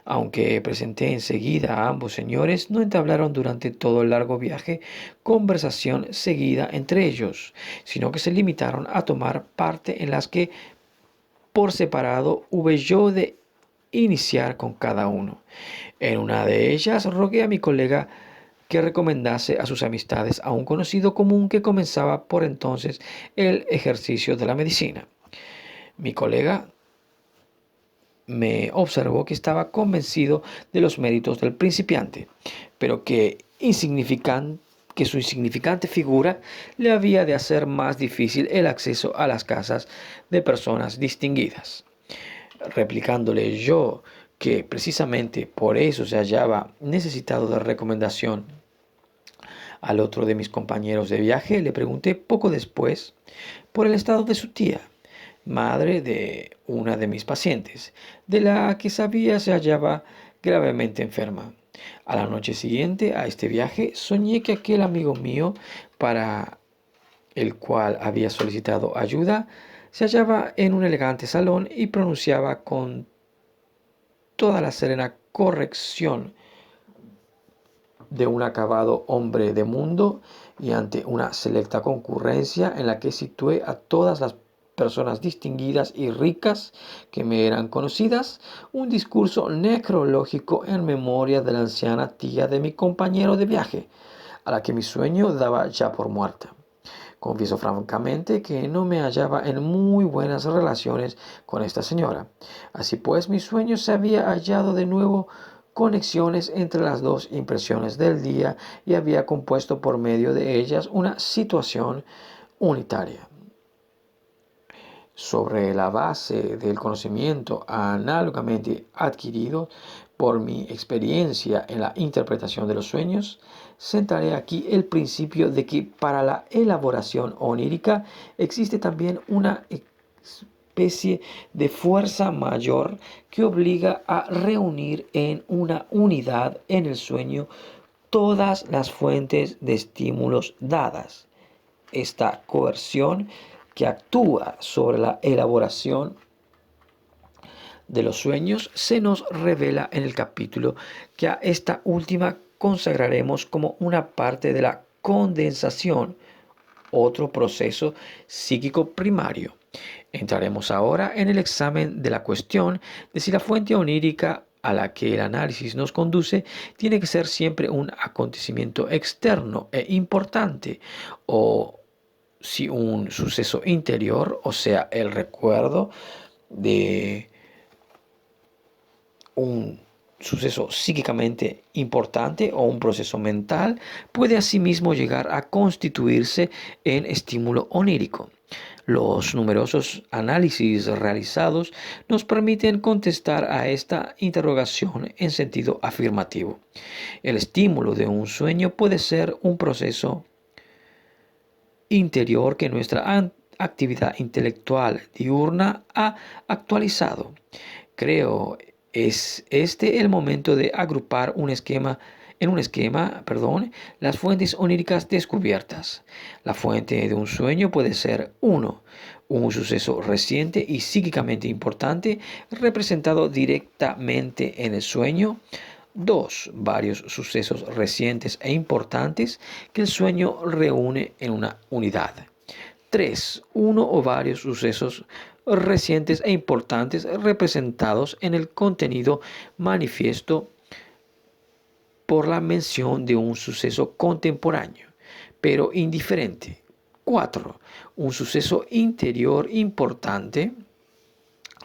Aunque presenté enseguida a ambos señores, no entablaron durante todo el largo viaje conversación seguida entre ellos, sino que se limitaron a tomar parte en las que por separado hube yo de iniciar con cada uno. En una de ellas rogué a mi colega que recomendase a sus amistades a un conocido común que comenzaba por entonces el ejercicio de la medicina. Mi colega me observó que estaba convencido de los méritos del principiante, pero que su insignificante figura le había de hacer más difícil el acceso a las casas de personas distinguidas. Replicándole yo que precisamente por eso se hallaba necesitado de recomendación al otro de mis compañeros de viaje, le pregunté poco después por el estado de su tía, madre de una de mis pacientes, de la que sabía se hallaba gravemente enferma. A la noche siguiente a este viaje soñé que aquel amigo mío, para el cual había solicitado ayuda, se hallaba en un elegante salón y pronunciaba con toda la serena corrección de un acabado hombre de mundo y ante una selecta concurrencia en la que situé a todas las personas distinguidas y ricas que me eran conocidas, un discurso necrológico en memoria de la anciana tía de mi compañero de viaje, a la que mi sueño daba ya por muerta. Confieso francamente que no me hallaba en muy buenas relaciones con esta señora. Así pues, mi sueño se había hallado de nuevo conexiones entre las dos impresiones del día y había compuesto por medio de ellas una situación unitaria. Sobre la base del conocimiento análogamente adquirido por mi experiencia en la interpretación de los sueños, sentaré aquí el principio de que para la elaboración onírica existe también una especie de fuerza mayor que obliga a reunir en una unidad en el sueño todas las fuentes de estímulos dadas. Esta coerción que actúa sobre la elaboración de los sueños se nos revela en el capítulo que a esta última consagraremos como una parte de la condensación, otro proceso psíquico primario. Entraremos ahora en el examen de la cuestión de si la fuente onírica a la que el análisis nos conduce tiene que ser siempre un acontecimiento externo e importante o si un suceso interior, o sea, el recuerdo de un suceso psíquicamente importante o un proceso mental, puede asimismo llegar a constituirse en estímulo onírico. Los numerosos análisis realizados nos permiten contestar a esta interrogación en sentido afirmativo. El estímulo de un sueño puede ser un proceso interior que nuestra actividad intelectual diurna ha actualizado. Creo es este el momento de agrupar en un esquema, las fuentes oníricas descubiertas. La fuente de un sueño puede ser 1. Un suceso reciente y psíquicamente importante representado directamente en el sueño. 2. Varios sucesos recientes e importantes que el sueño reúne en una unidad. 3. Uno o varios sucesos recientes e importantes representados en el contenido manifiesto por la mención de un suceso contemporáneo, pero indiferente. 4. Un suceso interior importante,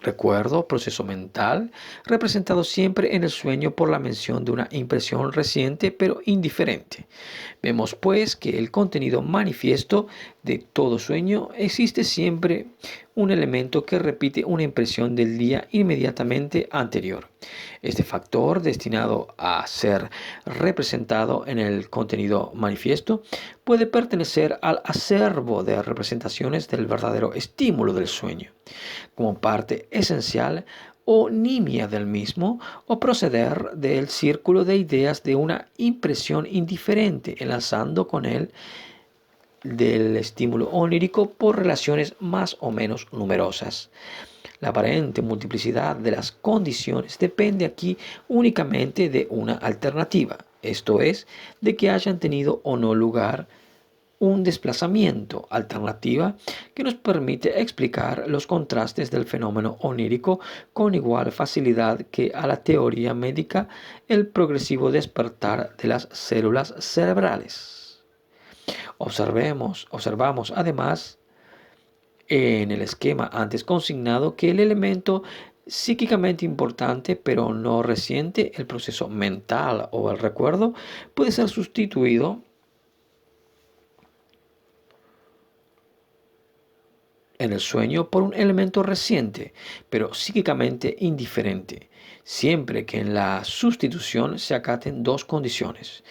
recuerdo, proceso mental, representado siempre en el sueño por la mención de una impresión reciente pero indiferente. Vemos pues que el contenido manifiesto de todo sueño existe siempre un elemento que repite una impresión del día inmediatamente anterior. Este factor, destinado a ser representado en el contenido manifiesto, puede pertenecer al acervo de representaciones del verdadero estímulo del sueño, como parte esencial o nimia del mismo, o proceder del círculo de ideas de una impresión indiferente, enlazando con él del estímulo onírico por relaciones más o menos numerosas. La aparente multiplicidad de las condiciones depende aquí únicamente de una alternativa, esto es, de que hayan tenido o no lugar un desplazamiento, alternativa que nos permite explicar los contrastes del fenómeno onírico con igual facilidad que a la teoría médica el progresivo despertar de las células cerebrales. Observamos además en el esquema antes consignado que el elemento psíquicamente importante pero no reciente, el proceso mental o el recuerdo, puede ser sustituido en el sueño por un elemento reciente, pero psíquicamente indiferente, siempre que en la sustitución se acaten dos condiciones.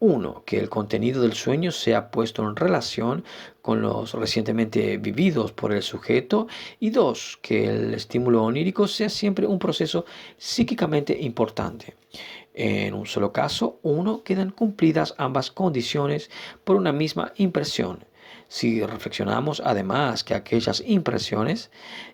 Uno, que el contenido del sueño sea puesto en relación con los recientemente vividos por el sujeto. Y dos, que el estímulo onírico sea siempre un proceso psíquicamente importante. En un solo caso, uno, quedan cumplidas ambas condiciones por una misma impresión. Si reflexionamos además que aquellas impresiones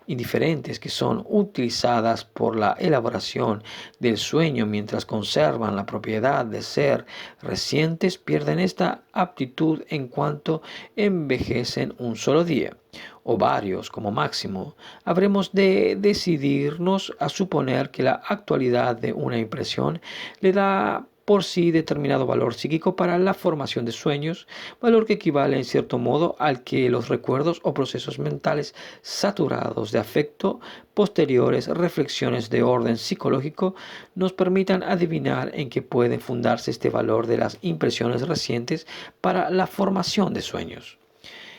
indiferentes que son utilizadas por la elaboración del sueño mientras conservan la propiedad de ser recientes, pierden esta aptitud en cuanto envejecen un solo día o varios como máximo, habremos de decidirnos a suponer que la actualidad de una impresión le da por sí determinado valor psíquico para la formación de sueños, valor que equivale en cierto modo al que los recuerdos o procesos mentales saturados de afecto, posteriores reflexiones de orden psicológico, nos permitan adivinar en qué puede fundarse este valor de las impresiones recientes para la formación de sueños.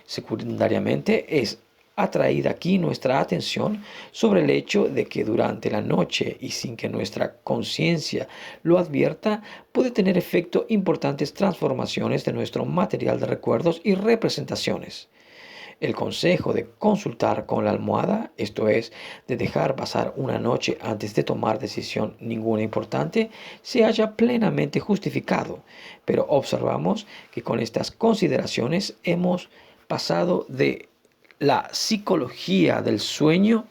Secundariamente es atraída aquí nuestra atención sobre el hecho de que durante la noche y sin que nuestra conciencia lo advierta, puede tener efecto importantes transformaciones de nuestro material de recuerdos y representaciones. El consejo de consultar con la almohada, esto es, de dejar pasar una noche antes de tomar decisión ninguna importante, se halla plenamente justificado, pero observamos que con estas consideraciones hemos pasado de la psicología del sueño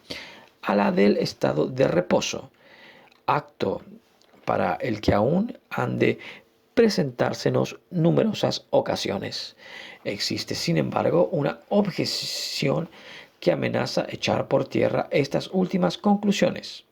a la del estado de reposo, acto para el que aún han de presentársenos numerosas ocasiones. Existe, sin embargo, una objeción que amenaza echar por tierra estas últimas conclusiones.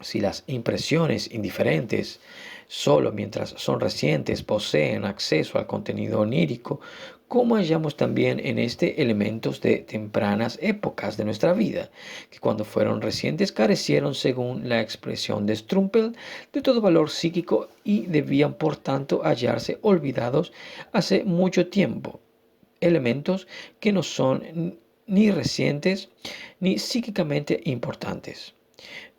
Si las impresiones indiferentes, solo mientras son recientes, poseen acceso al contenido onírico, ¿cómo hallamos también en este elementos de tempranas épocas de nuestra vida, que cuando fueron recientes carecieron, según la expresión de Strumpel, de todo valor psíquico y debían por tanto hallarse olvidados hace mucho tiempo? Elementos que no son ni recientes ni psíquicamente importantes.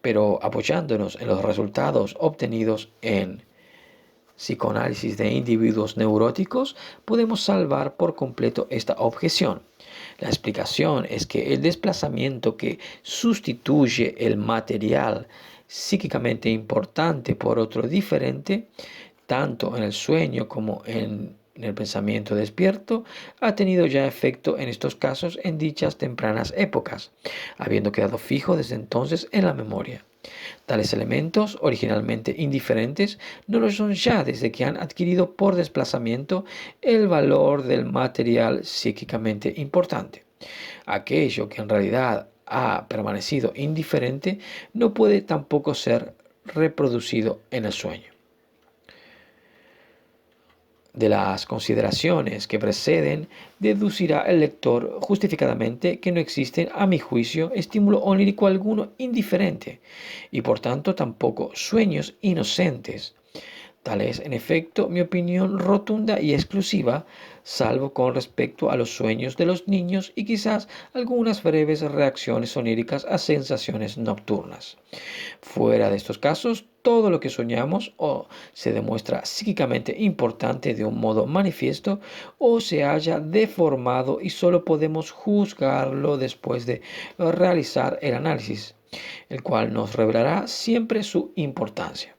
Pero apoyándonos en los resultados obtenidos en psicoanálisis de individuos neuróticos, podemos salvar por completo esta objeción. La explicación es que el desplazamiento que sustituye el material psíquicamente importante por otro diferente, tanto en el sueño como en el pensamiento despierto, ha tenido ya efecto en estos casos en dichas tempranas épocas, habiendo quedado fijo desde entonces en la memoria. Tales elementos, originalmente indiferentes, no lo son ya desde que han adquirido por desplazamiento el valor del material psíquicamente importante. Aquello que en realidad ha permanecido indiferente no puede tampoco ser reproducido en el sueño. De las consideraciones que preceden, deducirá el lector justificadamente que no existe, a mi juicio, estímulo onírico alguno indiferente, y por tanto tampoco sueños inocentes, Tal es, en efecto, mi opinión rotunda y exclusiva, salvo con respecto a los sueños de los niños y quizás algunas breves reacciones oníricas a sensaciones nocturnas. Fuera de estos casos, todo lo que soñamos o se demuestra psíquicamente importante de un modo manifiesto o se haya deformado y solo podemos juzgarlo después de realizar el análisis, el cual nos revelará siempre su importancia.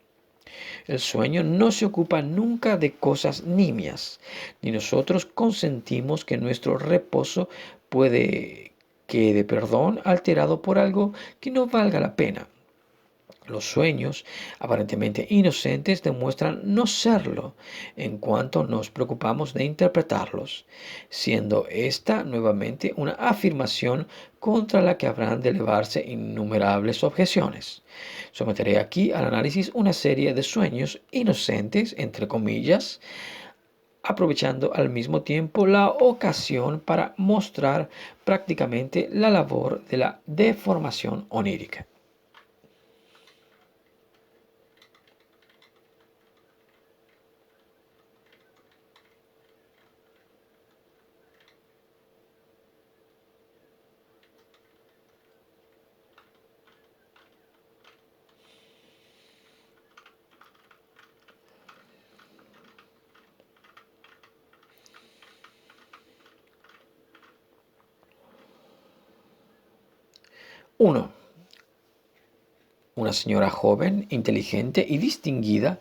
El sueño no se ocupa nunca de cosas nimias, ni nosotros consentimos que nuestro reposo puede quede, alterado por algo que no valga la pena. Los sueños, aparentemente inocentes, demuestran no serlo en cuanto nos preocupamos de interpretarlos, siendo esta nuevamente una afirmación contra la que habrán de elevarse innumerables objeciones. Someteré aquí al análisis una serie de sueños inocentes, entre comillas, aprovechando al mismo tiempo la ocasión para mostrar prácticamente la labor de la deformación onírica. Uno, una señora joven, inteligente y distinguida,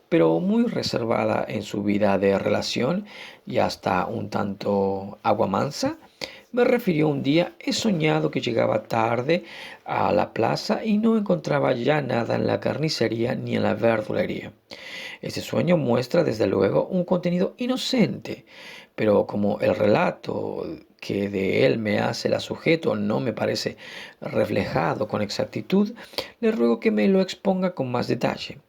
pero muy reservada en su vida de relación y hasta un tanto aguamansa, me refirió un día: he soñado que llegaba tarde a la plaza y no encontraba ya nada en la carnicería ni en la verdulería. Este sueño muestra desde luego un contenido inocente, pero como el relato que de él me hace la sujeto no me parece reflejado con exactitud, le ruego que me lo exponga con más detalle.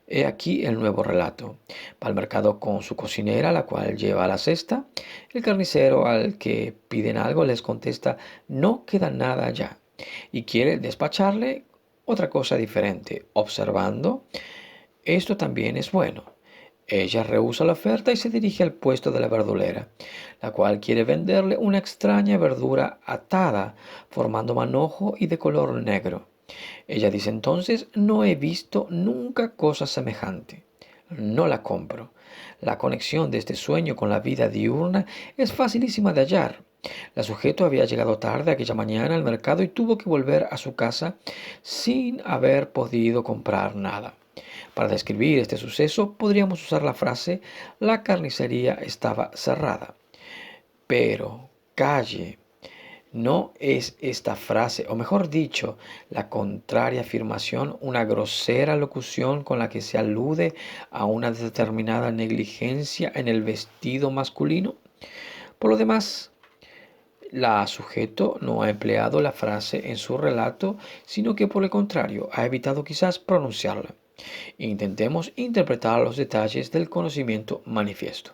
He aquí el nuevo relato. Va al mercado con su cocinera, la cual lleva la cesta. El carnicero al que piden algo les contesta: no queda nada ya, y quiere despacharle otra cosa diferente, observando: esto también es bueno. Ella rehúsa la oferta y se dirige al puesto de la verdulera, la cual quiere venderle una extraña verdura atada, formando manojo y de color negro. Ella dice entonces: no he visto nunca cosa semejante. No la compro. La conexión de este sueño con la vida diurna es facilísima de hallar. La sujeto había llegado tarde aquella mañana al mercado y tuvo que volver a su casa sin haber podido comprar nada. Para describir este suceso podríamos usar la frase: la carnicería estaba cerrada. Pero, calle, ¿no es esta frase, o mejor dicho, la contraria afirmación, una grosera locución con la que se alude a una determinada negligencia en el vestido masculino? Por lo demás, la sujeto no ha empleado la frase en su relato, sino que por el contrario ha evitado quizás pronunciarla. Intentemos interpretar los detalles del conocimiento manifiesto.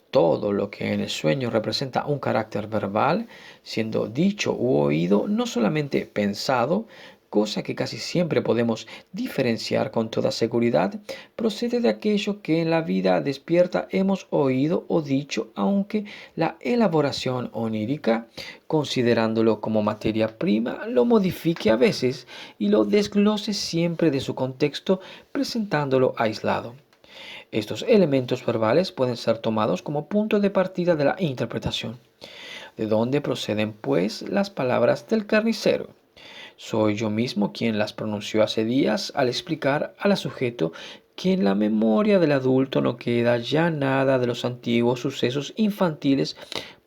Todo lo que en el sueño representa un carácter verbal, siendo dicho u oído, no solamente pensado, cosa que casi siempre podemos diferenciar con toda seguridad, procede de aquello que en la vida despierta hemos oído o dicho, aunque la elaboración onírica, considerándolo como materia prima, lo modifique a veces y lo desglose siempre de su contexto, presentándolo aislado. Estos elementos verbales pueden ser tomados como punto de partida de la interpretación. ¿De dónde proceden, pues, las palabras del carnicero? Soy yo mismo quien las pronunció hace días al explicar al sujeto que en la memoria del adulto no queda ya nada de los antiguos sucesos infantiles,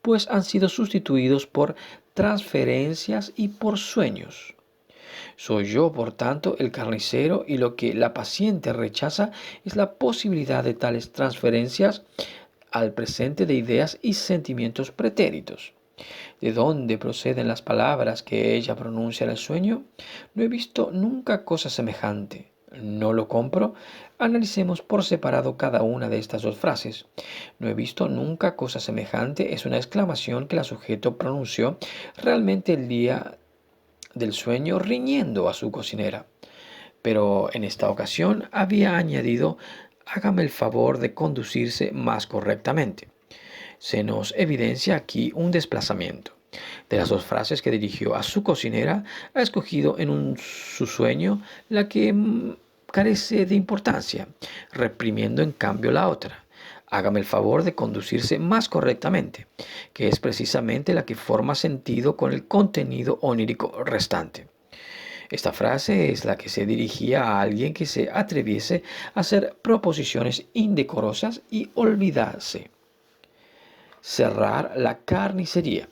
pues han sido sustituidos por transferencias y por sueños. Soy yo, por tanto, el carnicero, y lo que la paciente rechaza es la posibilidad de tales transferencias al presente de ideas y sentimientos pretéritos. ¿De dónde proceden las palabras que ella pronuncia en el sueño? No he visto nunca cosa semejante. No lo compro. Analicemos por separado cada una de estas dos frases. No he visto nunca cosa semejante es una exclamación que la sujeto pronunció realmente el día del sueño riñendo a su cocinera, pero en esta ocasión había añadido hágame el favor de conducirse más correctamente. Se nos evidencia aquí un desplazamiento. De las dos frases que dirigió a su cocinera, ha escogido su sueño la que carece de importancia, reprimiendo en cambio la otra. Hágame el favor de conducirse más correctamente, que es precisamente la que forma sentido con el contenido onírico restante. Esta frase es la que se dirigía a alguien que se atreviese a hacer proposiciones indecorosas y olvidarse. Cerrar la carnicería.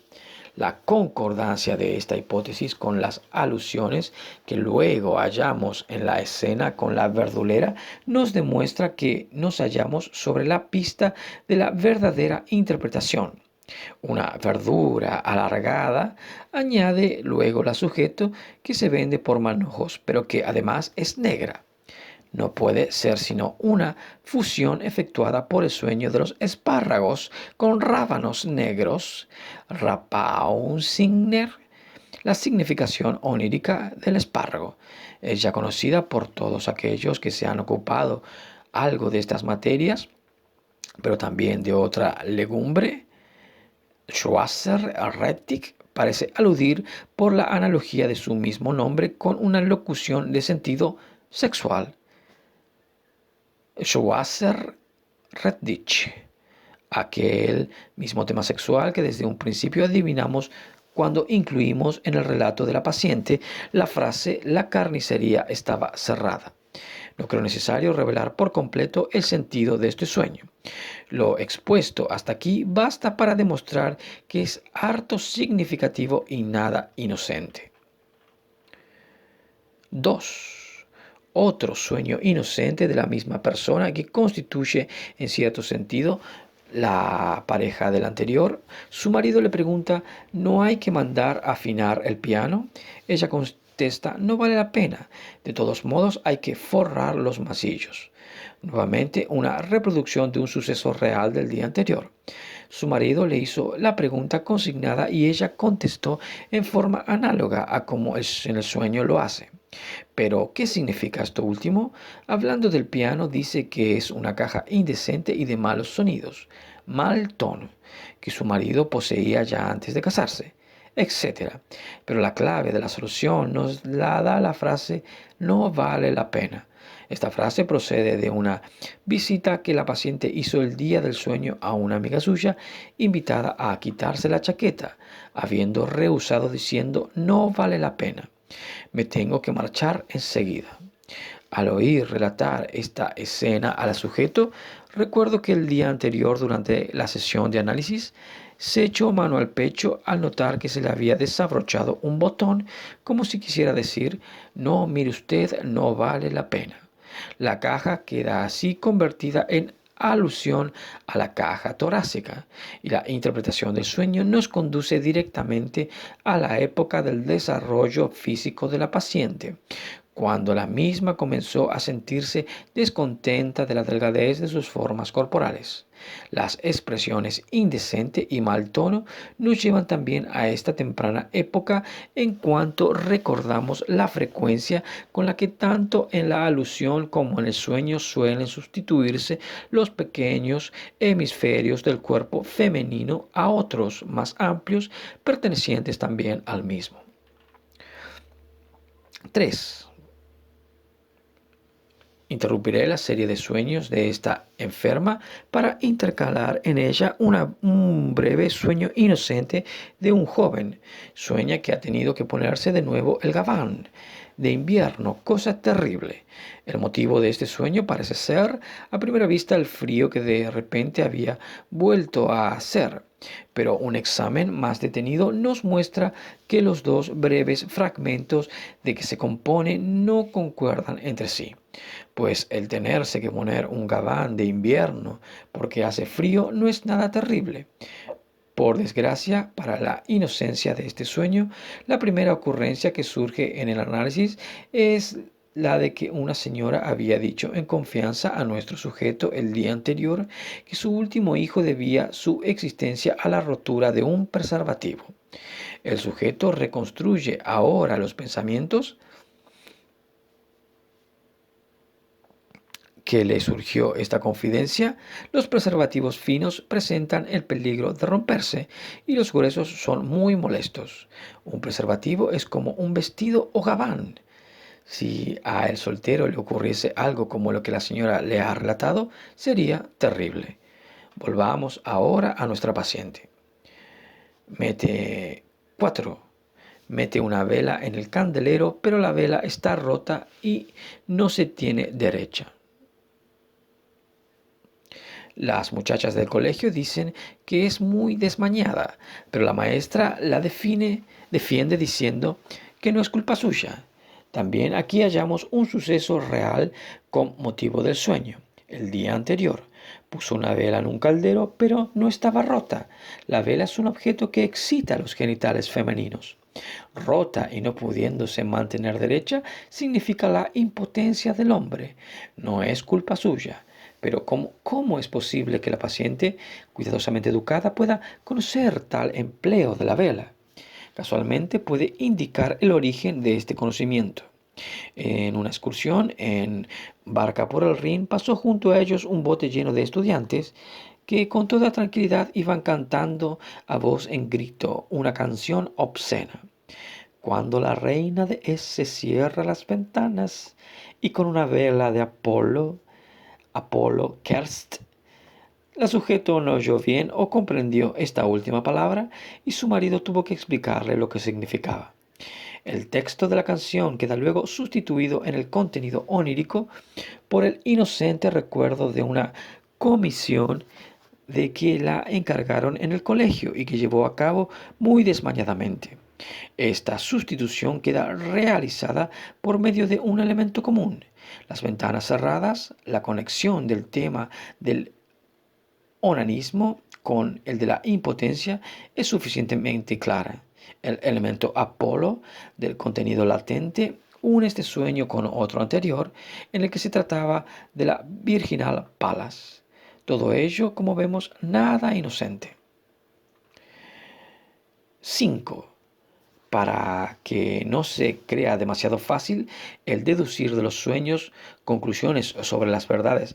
La concordancia de esta hipótesis con las alusiones que luego hallamos en la escena con la verdulera nos demuestra que nos hallamos sobre la pista de la verdadera interpretación. Una verdura alargada añade luego la sujeto que se vende por manojos, pero que además es negra. No puede ser sino una fusión efectuada por el sueño de los espárragos con rábanos negros, Rapausinger. La significación onírica del espárrago es ya conocida por todos aquellos que se han ocupado algo de estas materias, pero también de otra legumbre. Schwasser Rettig parece aludir por la analogía de su mismo nombre con una locución de sentido sexual. Schwasser Rettig, aquel mismo tema sexual que desde un principio adivinamos cuando incluimos en el relato de la paciente la frase «la carnicería estaba cerrada». No creo necesario revelar por completo el sentido de este sueño. Lo expuesto hasta aquí basta para demostrar que es harto significativo y nada inocente. 2. Otro sueño inocente de la misma persona que constituye en cierto sentido la pareja del anterior. Su marido le pregunta: ¿no hay que mandar afinar el piano? Ella contesta: no vale la pena. De todos modos hay que forrar los masillos. Nuevamente una reproducción de un suceso real del día anterior. Su marido le hizo la pregunta consignada y ella contestó en forma análoga a como en el sueño lo hace. Pero, ¿qué significa esto último? Hablando del piano, dice que es una caja indecente y de malos sonidos, mal tono, que su marido poseía ya antes de casarse, etc. Pero la clave de la solución nos la da la frase «no vale la pena». Esta frase procede de una visita que la paciente hizo el día del sueño a una amiga suya, invitada a quitarse la chaqueta, habiendo rehusado diciendo «no vale la pena. Me tengo que marchar enseguida». Al oír relatar esta escena al sujeto, recuerdo que el día anterior, durante la sesión de análisis, se echó mano al pecho al notar que se le había desabrochado un botón, como si quisiera decir: «no, mire usted, no vale la pena». La caja queda así convertida en alusión a la caja torácica, y la interpretación del sueño nos conduce directamente a la época del desarrollo físico de la paciente, cuando la misma comenzó a sentirse descontenta de la delgadez de sus formas corporales. Las expresiones indecente y mal tono nos llevan también a esta temprana época en cuanto recordamos la frecuencia con la que tanto en la alusión como en el sueño suelen sustituirse los pequeños hemisferios del cuerpo femenino a otros más amplios pertenecientes también al mismo. 3. Interrumpiré la serie de sueños de esta enferma para intercalar en ella un breve sueño inocente de un joven. Sueña que ha tenido que ponerse de nuevo el gabán de invierno, cosa terrible. El motivo de este sueño parece ser, a primera vista, el frío que de repente había vuelto a hacer. Pero un examen más detenido nos muestra que los dos breves fragmentos de que se compone no concuerdan entre sí, pues el tenerse que poner un gabán de invierno porque hace frío no es nada terrible. Por desgracia, para la inocencia de este sueño, la primera ocurrencia que surge en el análisis es la de que una señora había dicho en confianza a nuestro sujeto el día anterior que su último hijo debía su existencia a la rotura de un preservativo. El sujeto reconstruye ahora los pensamientos que le surgió esta confidencia, los preservativos finos presentan el peligro de romperse y los gruesos son muy molestos. Un preservativo es como un vestido o gabán. Si a el soltero le ocurriese algo como lo que la señora le ha relatado, sería terrible. Volvamos ahora a nuestra paciente. Mete 4. Mete una vela en el candelero, pero la vela está rota y no se tiene derecha. Las muchachas del colegio dicen que es muy desmañada, pero la maestra la defiende diciendo que no es culpa suya. También aquí hallamos un suceso real con motivo del sueño. El día anterior puso una vela en un caldero, pero no estaba rota. La vela es un objeto que excita los genitales femeninos. Rota y no pudiéndose mantener derecha significa la impotencia del hombre. No es culpa suya. Pero ¿cómo es posible que la paciente, cuidadosamente educada, pueda conocer tal empleo de la vela? Casualmente puede indicar el origen de este conocimiento. En una excursión en barca por el Rin pasó junto a ellos un bote lleno de estudiantes que con toda tranquilidad iban cantando a voz en grito una canción obscena. Cuando la reina de S cierra las ventanas y con una vela de Apolo Kerst, la sujeto no oyó bien o comprendió esta última palabra y su marido tuvo que explicarle lo que significaba. El texto de la canción queda luego sustituido en el contenido onírico por el inocente recuerdo de una comisión de que la encargaron en el colegio y que llevó a cabo muy desmañadamente. Esta sustitución queda realizada por medio de un elemento común. Las ventanas cerradas, la conexión del tema del onanismo con el de la impotencia es suficientemente clara. El elemento Apolo del contenido latente une este sueño con otro anterior en el que se trataba de la virginal Palas. Todo ello, como vemos, nada inocente. 5. Para que no se crea demasiado fácil el deducir de los sueños conclusiones sobre las verdaderas,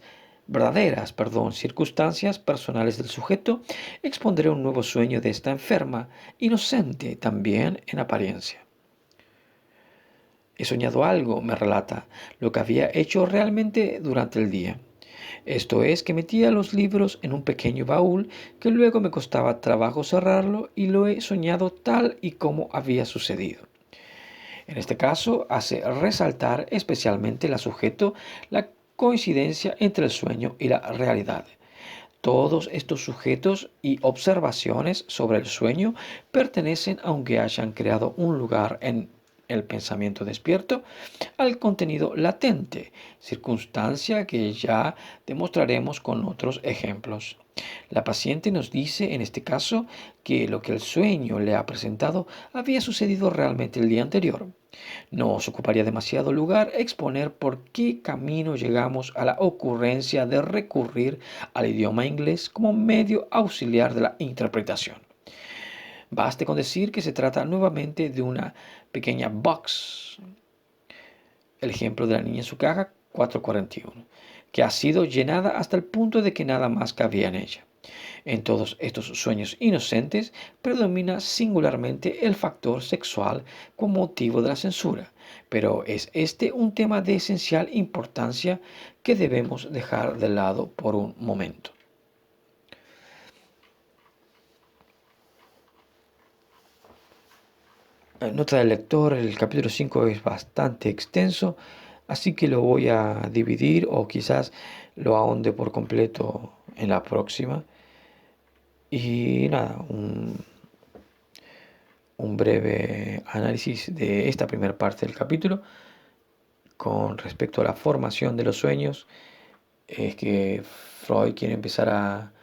circunstancias personales del sujeto, expondré un nuevo sueño de esta enferma, inocente también en apariencia. He soñado algo, me relata, lo que había hecho realmente durante el día. Esto es que metía los libros en un pequeño baúl que luego me costaba trabajo cerrarlo y lo he soñado tal y como había sucedido. En este caso hace resaltar especialmente la sujeto la coincidencia entre el sueño y la realidad. Todos estos sujetos y observaciones sobre el sueño pertenecen, aunque hayan creado un lugar en el pensamiento despierto, al contenido latente, circunstancia que ya demostraremos con otros ejemplos. La paciente nos dice en este caso que lo que el sueño le ha presentado había sucedido realmente el día anterior. No os ocuparía demasiado lugar exponer por qué camino llegamos a la ocurrencia de recurrir al idioma inglés como medio auxiliar de la interpretación. Baste con decir que se trata nuevamente de una pequeña box, el ejemplo de la niña en su caja 441, que ha sido llenada hasta el punto de que nada más cabía en ella. En todos estos sueños inocentes predomina singularmente el factor sexual como motivo de la censura, pero es este un tema de esencial importancia que debemos dejar de lado por un momento. Nota del lector, el capítulo 5 es bastante extenso, así que lo voy a dividir o quizás lo ahonde por completo en la próxima. Y nada, un breve análisis de esta primera parte del capítulo con respecto a la formación de los sueños. Es que Freud quiere empezar a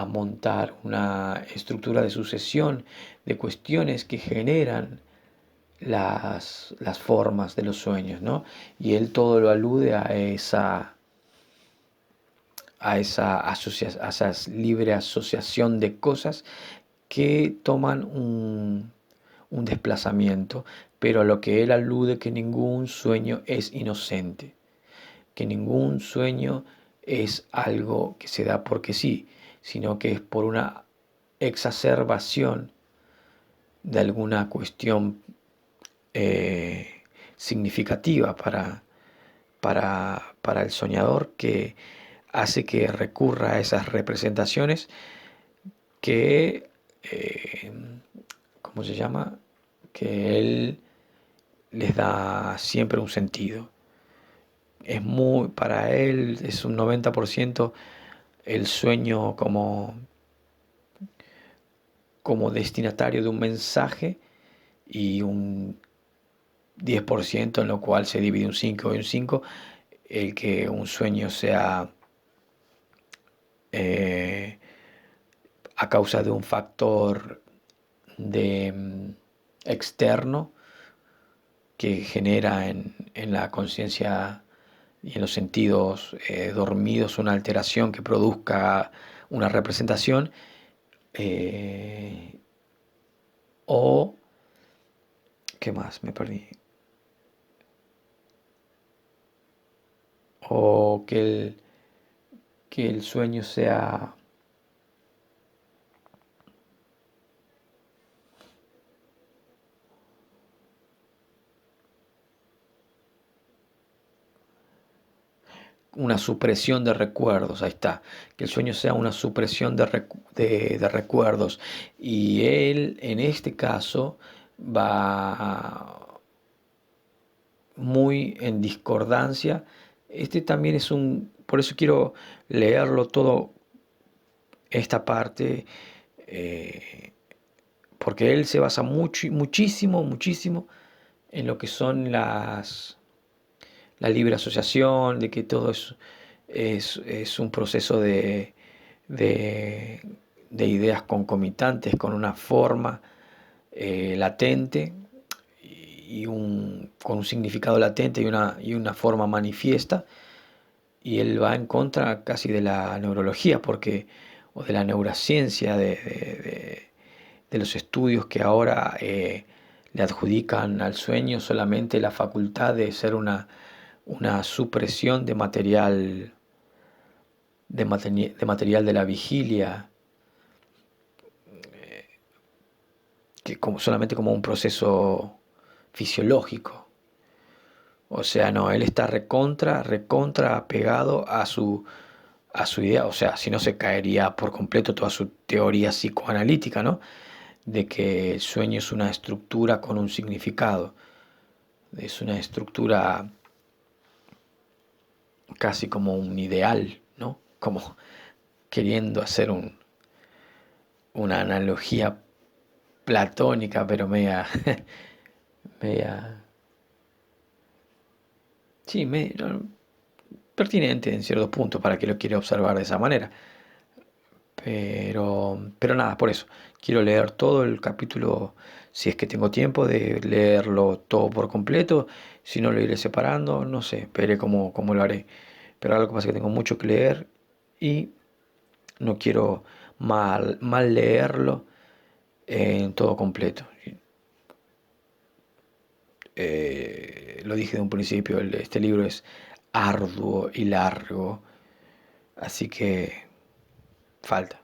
montar una estructura de sucesión de cuestiones que generan las formas de los sueños, ¿no? Y él todo lo alude a esa libre asociación de cosas que toman un desplazamiento, pero a lo que él alude que ningún sueño es inocente. que ningún sueño es algo que se da porque sí, sino que es por una exacerbación de alguna cuestión significativa para el soñador, que hace que recurra a esas representaciones que, ¿cómo se llama? Que él les da siempre un sentido. Para él es un 90% el sueño como destinatario de un mensaje, y un 10% en lo cual se divide un 5 y un 5, el que un sueño sea eh, a causa de un factor externo que genera en la conciencia y en los sentidos dormidos una alteración que produzca una representación, eh, o, ¿qué más? Me perdí. O que el sueño sea una supresión de recuerdos. Ahí está, que el sueño sea una supresión de recuerdos, y él en este caso va muy en discordancia. Este también por eso quiero leerlo todo, esta parte, eh, porque él se basa muchísimo, muchísimo en lo que son la libre asociación, de que todo es un proceso de, de ideas concomitantes con una forma latente, con un significado latente y una forma manifiesta. Y él va en contra casi de la neurología, o de la neurociencia, de los estudios que ahora le adjudican al sueño solamente la facultad de ser una supresión de material de la vigilia, solamente como un proceso fisiológico. O sea, no, él está recontra, recontra apegado a su idea. O sea, si no, se caería por completo toda su teoría psicoanalítica, ¿no? De que el sueño es una estructura con un significado, es una estructura casi como un ideal, ¿no? Como queriendo hacer una analogía platónica, pero media, media, sí, no, pertinente en ciertos puntos para que lo quiera observar de esa manera. Pero nada, por eso quiero leer todo el capítulo, si es que tengo tiempo de leerlo todo por completo. Si no, lo iré separando, no sé, veré cómo lo haré. Pero algo que pasa es que tengo mucho que leer, y no quiero mal leerlo en todo completo. Lo dije de un principio, este libro es arduo y largo, así que falta.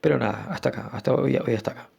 Pero nada, hasta acá, hoy hasta acá.